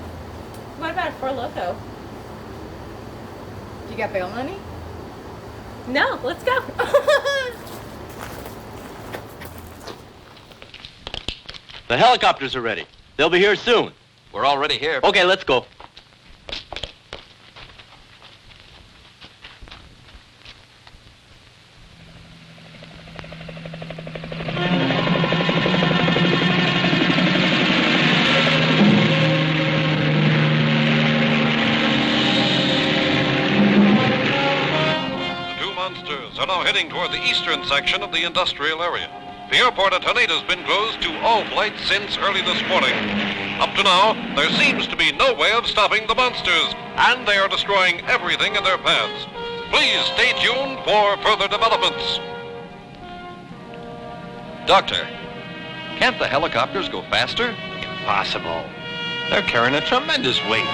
What about Four Loko? You got bail money? No, let's go. The helicopters are ready. They'll be here soon. We're already here. Okay, let's go. Are now heading toward the eastern section of the industrial area. The airport at Haneda has been closed to all flights since early this morning. Up to now, there seems to be no way of stopping the monsters, and they are destroying everything in their paths. Please stay tuned for further developments. Doctor, can't the helicopters go faster? Impossible. They're carrying a tremendous weight.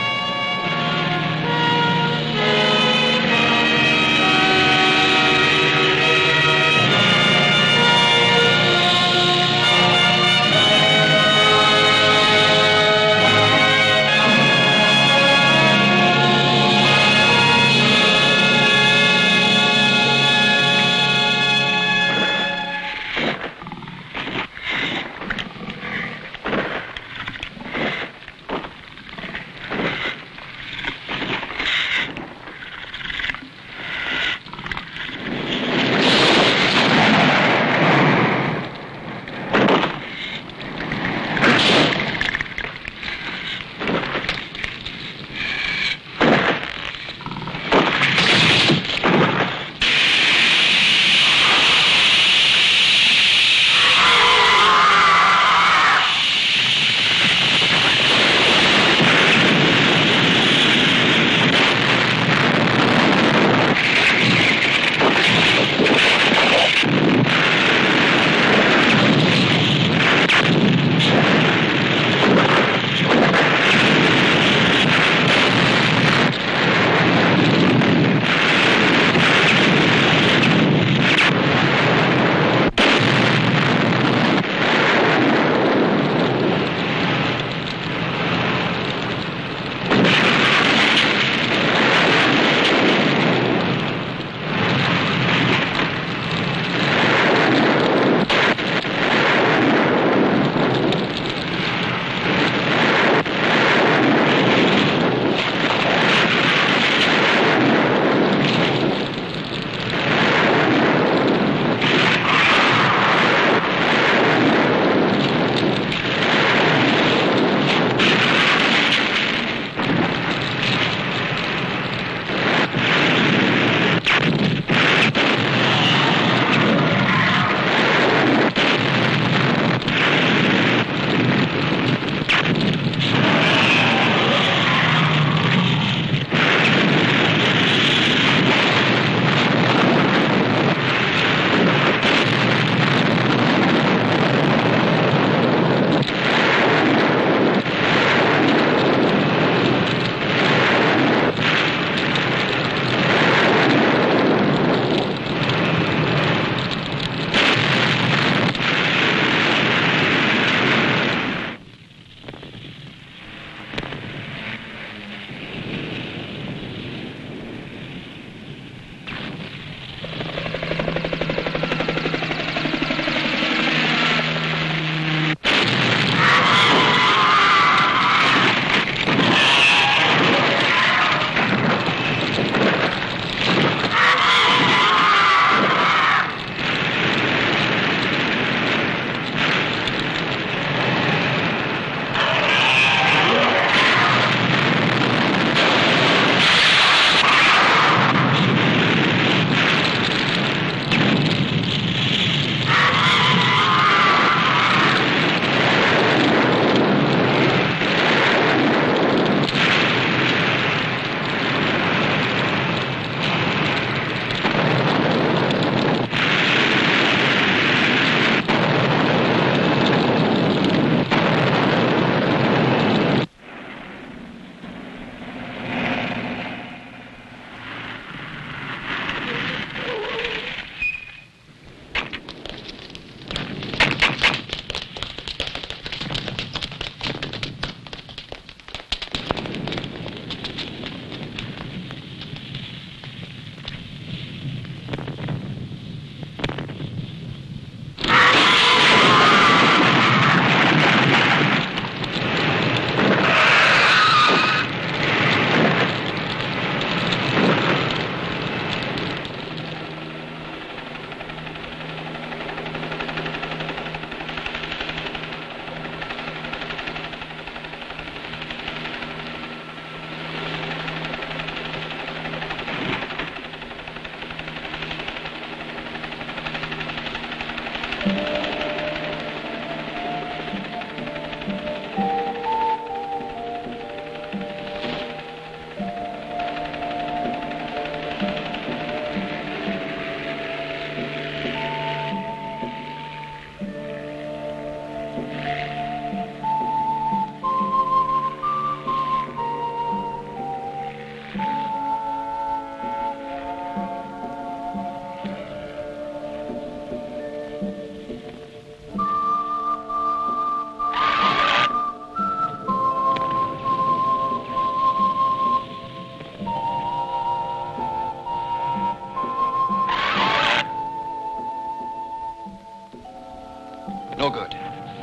No good.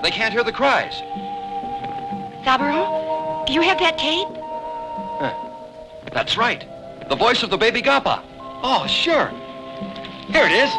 They can't hear the cries. Saburo, do you have that tape? That's right. The voice of the baby Gappa. Oh, sure. Here it is.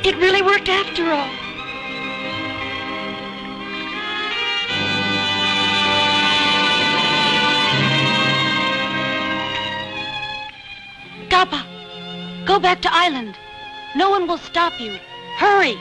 It really worked after all. Gappa, go back to island. No one will stop you. Hurry!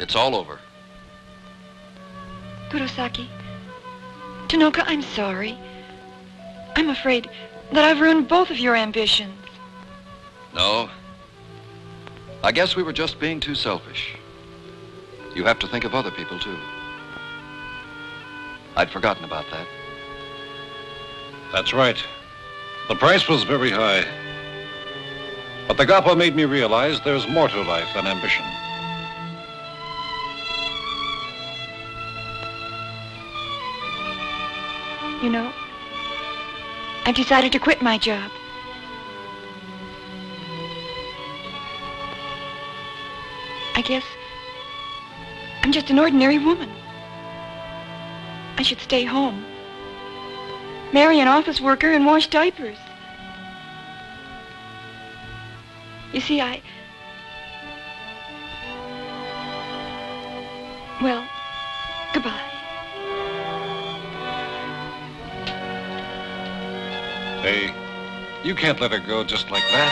It's all over. Kurosaki, Tanoka, I'm sorry. I'm afraid that I've ruined both of your ambitions. No. I guess we were just being too selfish. You have to think of other people, too. I'd forgotten about that. That's right. The price was very high. But the Gappa made me realize there's more to life than ambition. You know, I've decided to quit my job. I guess I'm just an ordinary woman. I should stay home, marry an office worker, and wash diapers. You see, well, goodbye. Hey, you can't let her go just like that.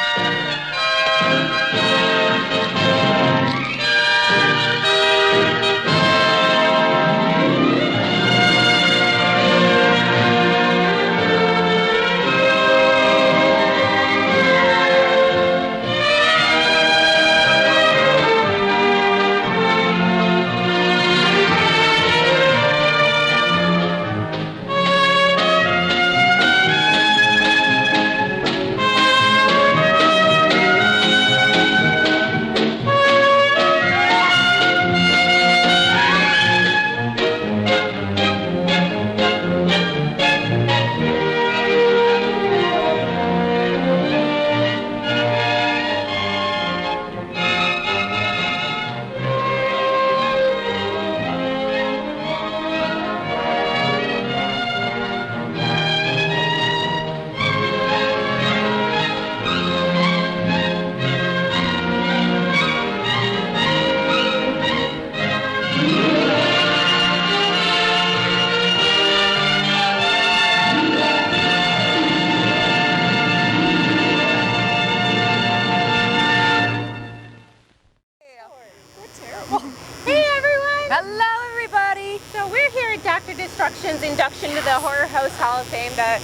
Induction to the Horror Host Hall of Fame, the,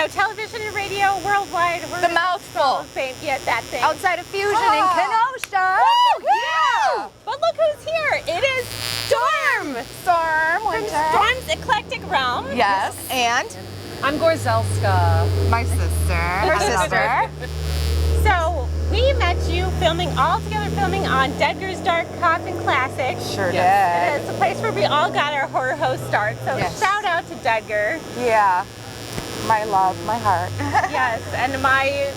television and radio worldwide. The mouthful. Hall of Fame. Yeah, that thing. Outside of Fusion in Kenosha. Oh, yeah. But look who's here. It is Storm. Storm. From Storm's Eclectic Realm. Yes. And? I'm Gorzelska. My sister. Her sister. So, we met you all together filming on Dedgar's Dark Coffin Classic. Sure did. And it's a place where we all got our horror host start. So shout out to Dedgar. Yeah. My love, my heart. Yes, and my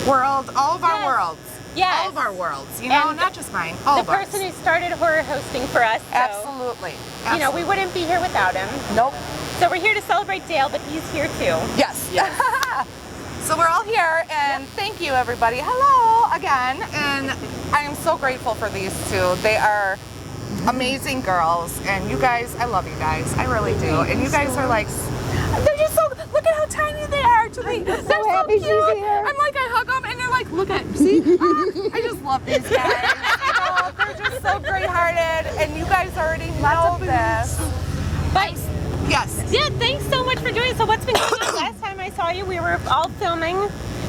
world, all of our worlds. Yes. All of our worlds, not just mine, all of ours. The person who started horror hosting for us. So, Absolutely. We wouldn't be here without him. Nope. So we're here to celebrate Dale, but he's here too. Yes. So we're all here, and thank you, everybody. Hello again, and I am so grateful for these two. They are amazing girls, and you guys, I love you guys. I really do. And you guys are like, they're just so, look at how tiny they are to me. They're so happy cute. She's here. I'm like, I hug them, and they're like, look at, see? I just love these guys. They're just so great-hearted, and you guys already know this. But yes. Yeah, thanks so much for doing it. So what's been going on? Last time I saw you, we were all filming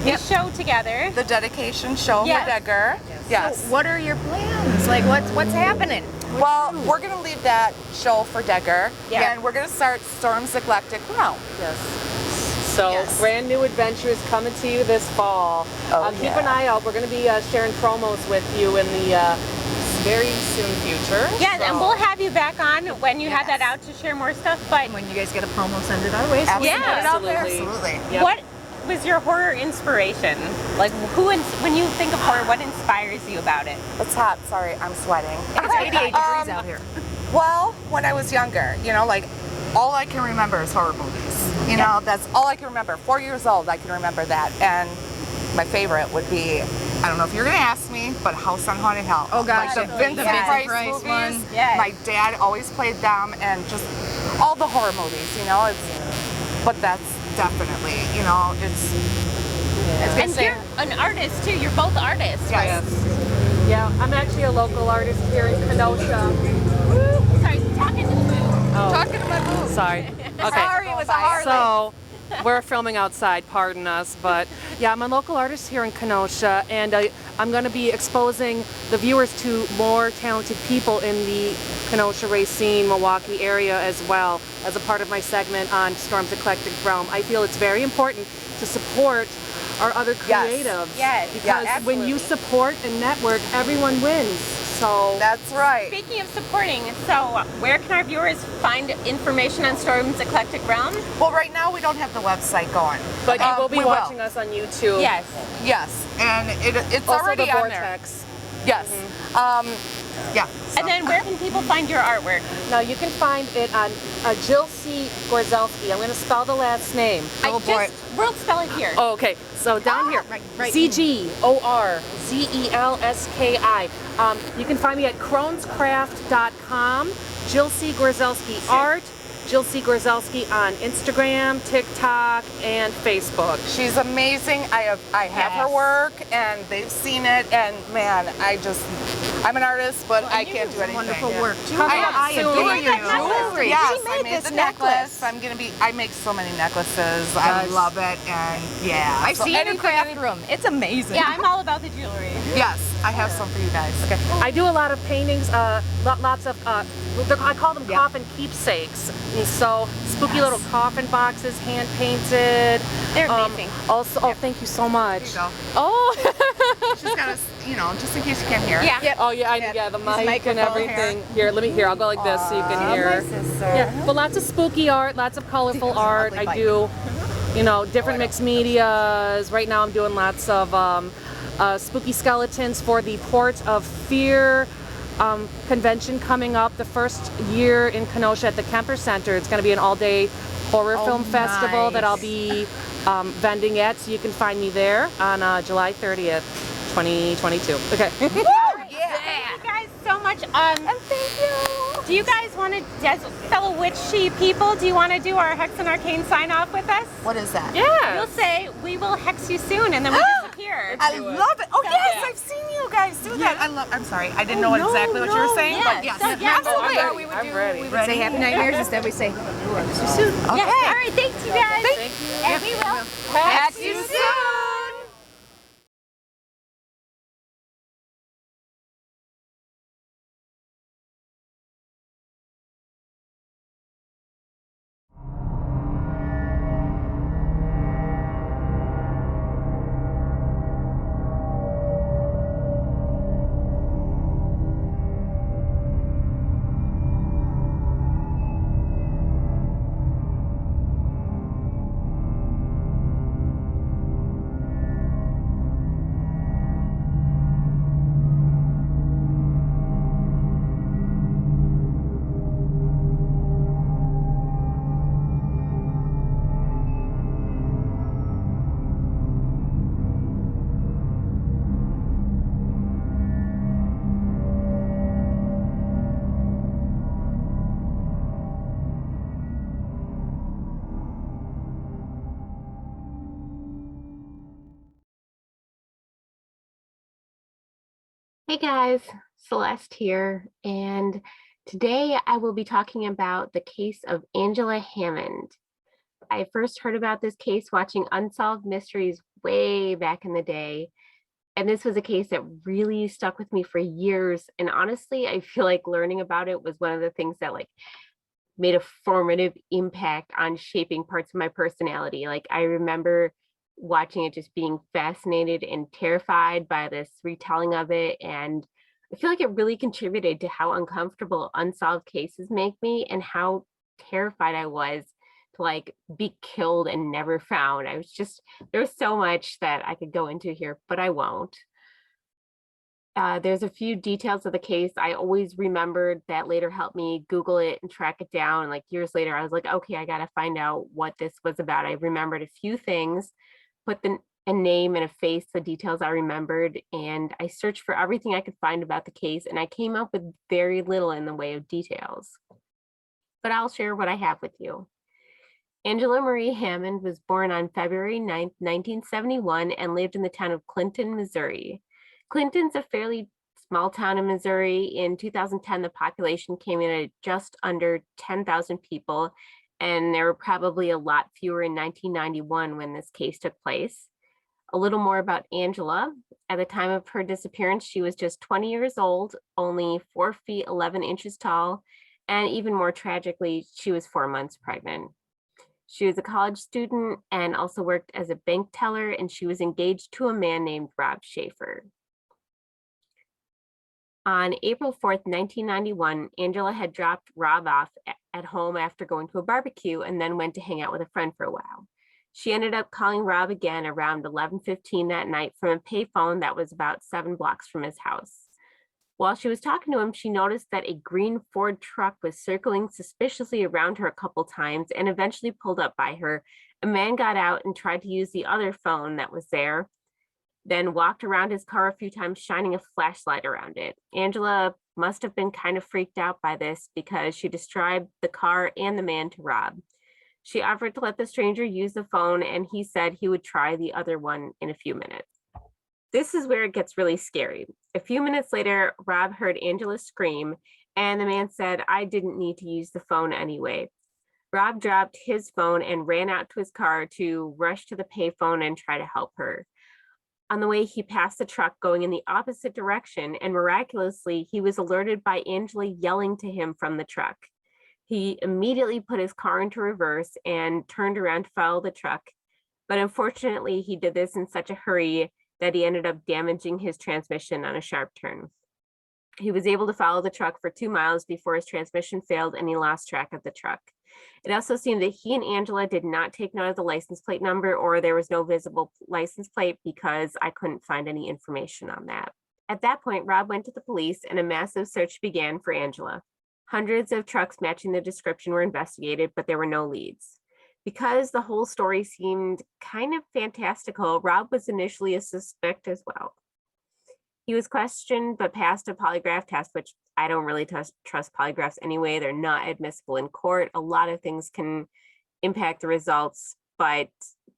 a show together. The dedication show for Dedgar. Yes. So what are your plans? Like, what's happening? Well, we're going to leave that show for Dedgar, and we're going to start Storm's Eclectic Realm. Yes. So, brand new adventures coming to you this fall. Keep an eye out. We're going to be sharing promos with you in the very soon future. Yeah, and we'll have you back on when you have that out to share more stuff. But when you guys get a promo, send it our way. So yeah, put it out there. Absolutely. Yep. What was your horror inspiration? Like, when you think of horror, what inspires you about it? It's hot. Sorry, I'm sweating. It's 88 degrees out here. Well, when I was younger, all I can remember is horror movies. That's all I can remember. 4 years old, I can remember that. And my favorite would be, I don't know if you're going to ask me, but House on Haunted Hill. Oh, gosh. Like the Vincent Price movies. One. Yes. My dad always played them, and just all the horror movies, But that's definitely, it's And you're an artist, too. You're both artists, yes. right? Yeah, I'm actually a local artist here in Kenosha. Sorry, talking to the booth. Oh. Talking to my booth. Sorry. Okay. Sorry, it was a Harley. So, we're filming outside, pardon us, but yeah, I'm a local artist here in Kenosha, and I'm going to be exposing the viewers to more talented people in the Kenosha, Racine, Milwaukee area as well as a part of my segment on Storm's Eclectic Realm. I feel it's very important to support our other creatives. Yes. Because when you support and network, everyone wins. So that's right. Speaking of supporting, so where can our viewers find information on Storm's Eclectic Realm? Well, right now we don't have the website going. But you will be watching us on YouTube. Yes. Yes, and it's also already the on Vortex. there. Yes. Yeah. And then where can people find your artwork? Now you can find it on Jill C. Gorzelski. I'm going to spell the last name. We'll spell it here. Oh, okay. So down here, right. ZGORZELSKI. You can find me at cronscraft.com, Jill C. Gorzelski Art, Jill C. Gorzelski on Instagram, TikTok, and Facebook. She's amazing. I have her work, and they've seen it, and man, I'm an artist, but I can't do anything. Wonderful work. I adore you. Jewelry. Yes, She I made made this the necklace. I make so many necklaces. I love it, and yeah. I've seen it in the craft room. It's amazing. Yeah, I'm all about the jewelry. Yes, I have some for you guys. Okay. I do a lot of paintings, lots of, I call them coffin keepsakes. And so, spooky little coffin boxes, hand painted. They're amazing. Also, thank you so much. There you go. Oh! She's got just in case you can't hear. Yeah. Oh yeah, the mic and everything. Here, I'll go like this so you can hear. My sister. Yeah, but lots of spooky art, lots of colorful art. I do, different mixed medias. Right now I'm doing lots of spooky skeletons for the Port of Fear convention coming up, the first year in Kenosha at the Kemper Center. It's going to be an all-day horror film festival that I'll be vending at, so you can find me there on July 30th, 2022. Okay. Thank you guys so much. And thank you. Do you guys want to, as fellow witchy people, do you want to do our Hexen Arcane sign off with us? What is that? Yeah. We'll say, we will hex you soon, and then we'll disappear. I love it. Oh yes, I've seen you guys do that. I'm sorry, I didn't know exactly what you were saying, but yes. Absolutely. I'm ready. We would say happy nightmares instead we say hex you soon. Okay. Yes. All right, thanks you guys. Thank you. And we will Hex you soon. Hey guys, Celeste here, and today I will be talking about the case of Angela Hammond. I first heard about this case watching Unsolved Mysteries way back in the day, and this was a case that really stuck with me for years, and honestly, I feel like learning about it was one of the things that made a formative impact on shaping parts of my personality. I remember watching it, just being fascinated and terrified by this retelling of it, and I feel like it really contributed to how uncomfortable unsolved cases make me and how terrified I was to be killed and never found. There's so much that I could go into here, but I won't. There's a few details of the case I always remembered that later helped me Google it and track it down. Years later, I was like, okay, I gotta find out what this was about. I remembered a few things, put a name and a face, the details I remembered, and I searched for everything I could find about the case, and I came up with very little in the way of details. But I'll share what I have with you. Angela Marie Hammond was born on February 9th, 1971, and lived in the town of Clinton, Missouri. Clinton's a fairly small town in Missouri. In 2010, the population came in at just under 10,000 people, and there were probably a lot fewer in 1991 when this case took place. A little more about Angela. At the time of her disappearance, she was just 20 years old, only 4 feet 11 inches tall, and even more tragically, she was 4 months pregnant. She was a college student and also worked as a bank teller, and she was engaged to a man named Rob Schaefer. On April 4th, 1991, Angela had dropped Rob off at home after going to a barbecue and then went to hang out with a friend for a while. She ended up calling Rob again around 11:15 that night from a payphone that was about 7 blocks from his house. While she was talking to him, she noticed that a green Ford truck was circling suspiciously around her a couple times and eventually pulled up by her. A man got out and tried to use the other phone that was there, then walked around his car a few times, shining a flashlight around it. Angela must have been kind of freaked out by this because she described the car and the man to Rob. She offered to let the stranger use the phone, and he said he would try the other one in a few minutes. This is where it gets really scary. A few minutes later, Rob heard Angela scream, and the man said, "I didn't need to use the phone anyway." Rob dropped his phone and ran out to his car to rush to the payphone and try to help her. On the way, he passed the truck going in the opposite direction, and miraculously, he was alerted by Angela yelling to him from the truck. He immediately put his car into reverse and turned around to follow the truck. But unfortunately, he did this in such a hurry that he ended up damaging his transmission on a sharp turn. He was able to follow the truck for 2 miles before his transmission failed and he lost track of the truck. It also seemed that he and Angela did not take note of the license plate number, or there was no visible license plate because I couldn't find any information on that. At that point, Rob went to the police and a massive search began for Angela. Hundreds of trucks matching the description were investigated, but there were no leads. Because the whole story seemed kind of fantastical, Rob was initially a suspect as well. He was questioned but passed a polygraph test, which I don't really trust polygraphs anyway. They're not admissible in court. A lot of things can impact the results, but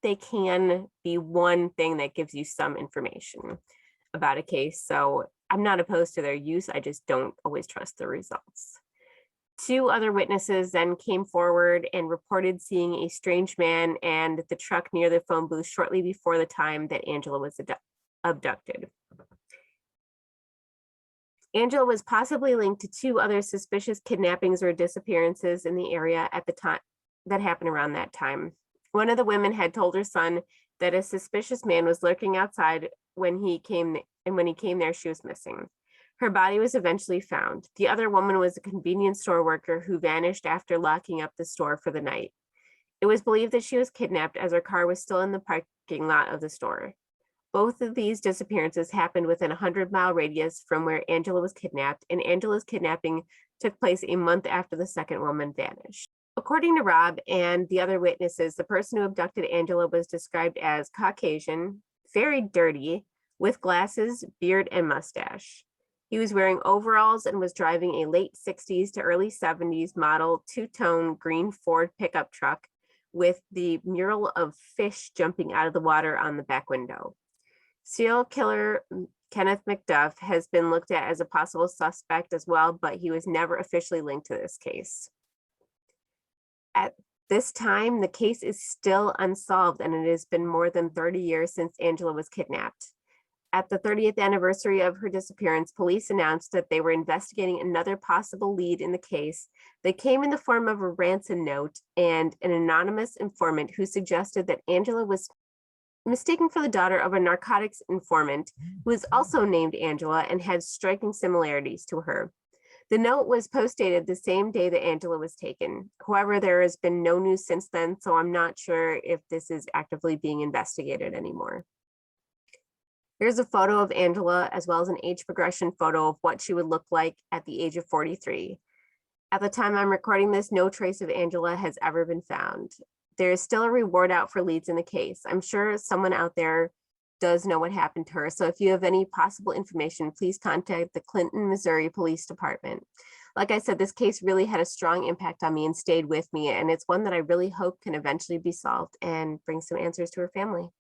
they can be one thing that gives you some information about a case. So I'm not opposed to their use. I just don't always trust the results. 2 other witnesses then came forward and reported seeing a strange man and the truck near the phone booth shortly before the time that Angela was abducted. Angela was possibly linked to 2 other suspicious kidnappings or disappearances in the area at the time that happened around that time. One of the women had told her son that a suspicious man was lurking outside when he came, and when he came there, she was missing. Her body was eventually found. The other woman was a convenience store worker who vanished after locking up the store for the night. It was believed that she was kidnapped as her car was still in the parking lot of the store. Both of these disappearances happened within a 100-mile radius from where Angela was kidnapped, and Angela's kidnapping took place a month after the second woman vanished. According to Rob and the other witnesses, the person who abducted Angela was described as Caucasian, very dirty, with glasses, beard, and mustache. He was wearing overalls and was driving a late 60s to early 70s model 2-tone green Ford pickup truck with the mural of fish jumping out of the water on the back window. Serial killer Kenneth Mcduff has been looked at as a possible suspect as well, but he was never officially linked to this case. At this time, the case is still unsolved, and it has been more than 30 years since Angela was kidnapped. At the 30th anniversary of her disappearance, police announced that they were investigating another possible lead in the case that came in the form of a ransom note and an anonymous informant who suggested that Angela was mistaken for the daughter of a narcotics informant who was also named Angela and had striking similarities to her. The note was postdated the same day that Angela was taken. However, there has been no news since then, so I'm not sure if this is actively being investigated anymore. Here's a photo of Angela, as well as an age progression photo of what she would look like at the age of 43. At the time I'm recording this, no trace of Angela has ever been found. There is still a reward out for leads in the case. I'm sure someone out there does know what happened to her. So if you have any possible information, please contact the Clinton, Missouri Police Department. Like I said, this case really had a strong impact on me and stayed with me. And it's one that I really hope can eventually be solved and bring some answers to her family.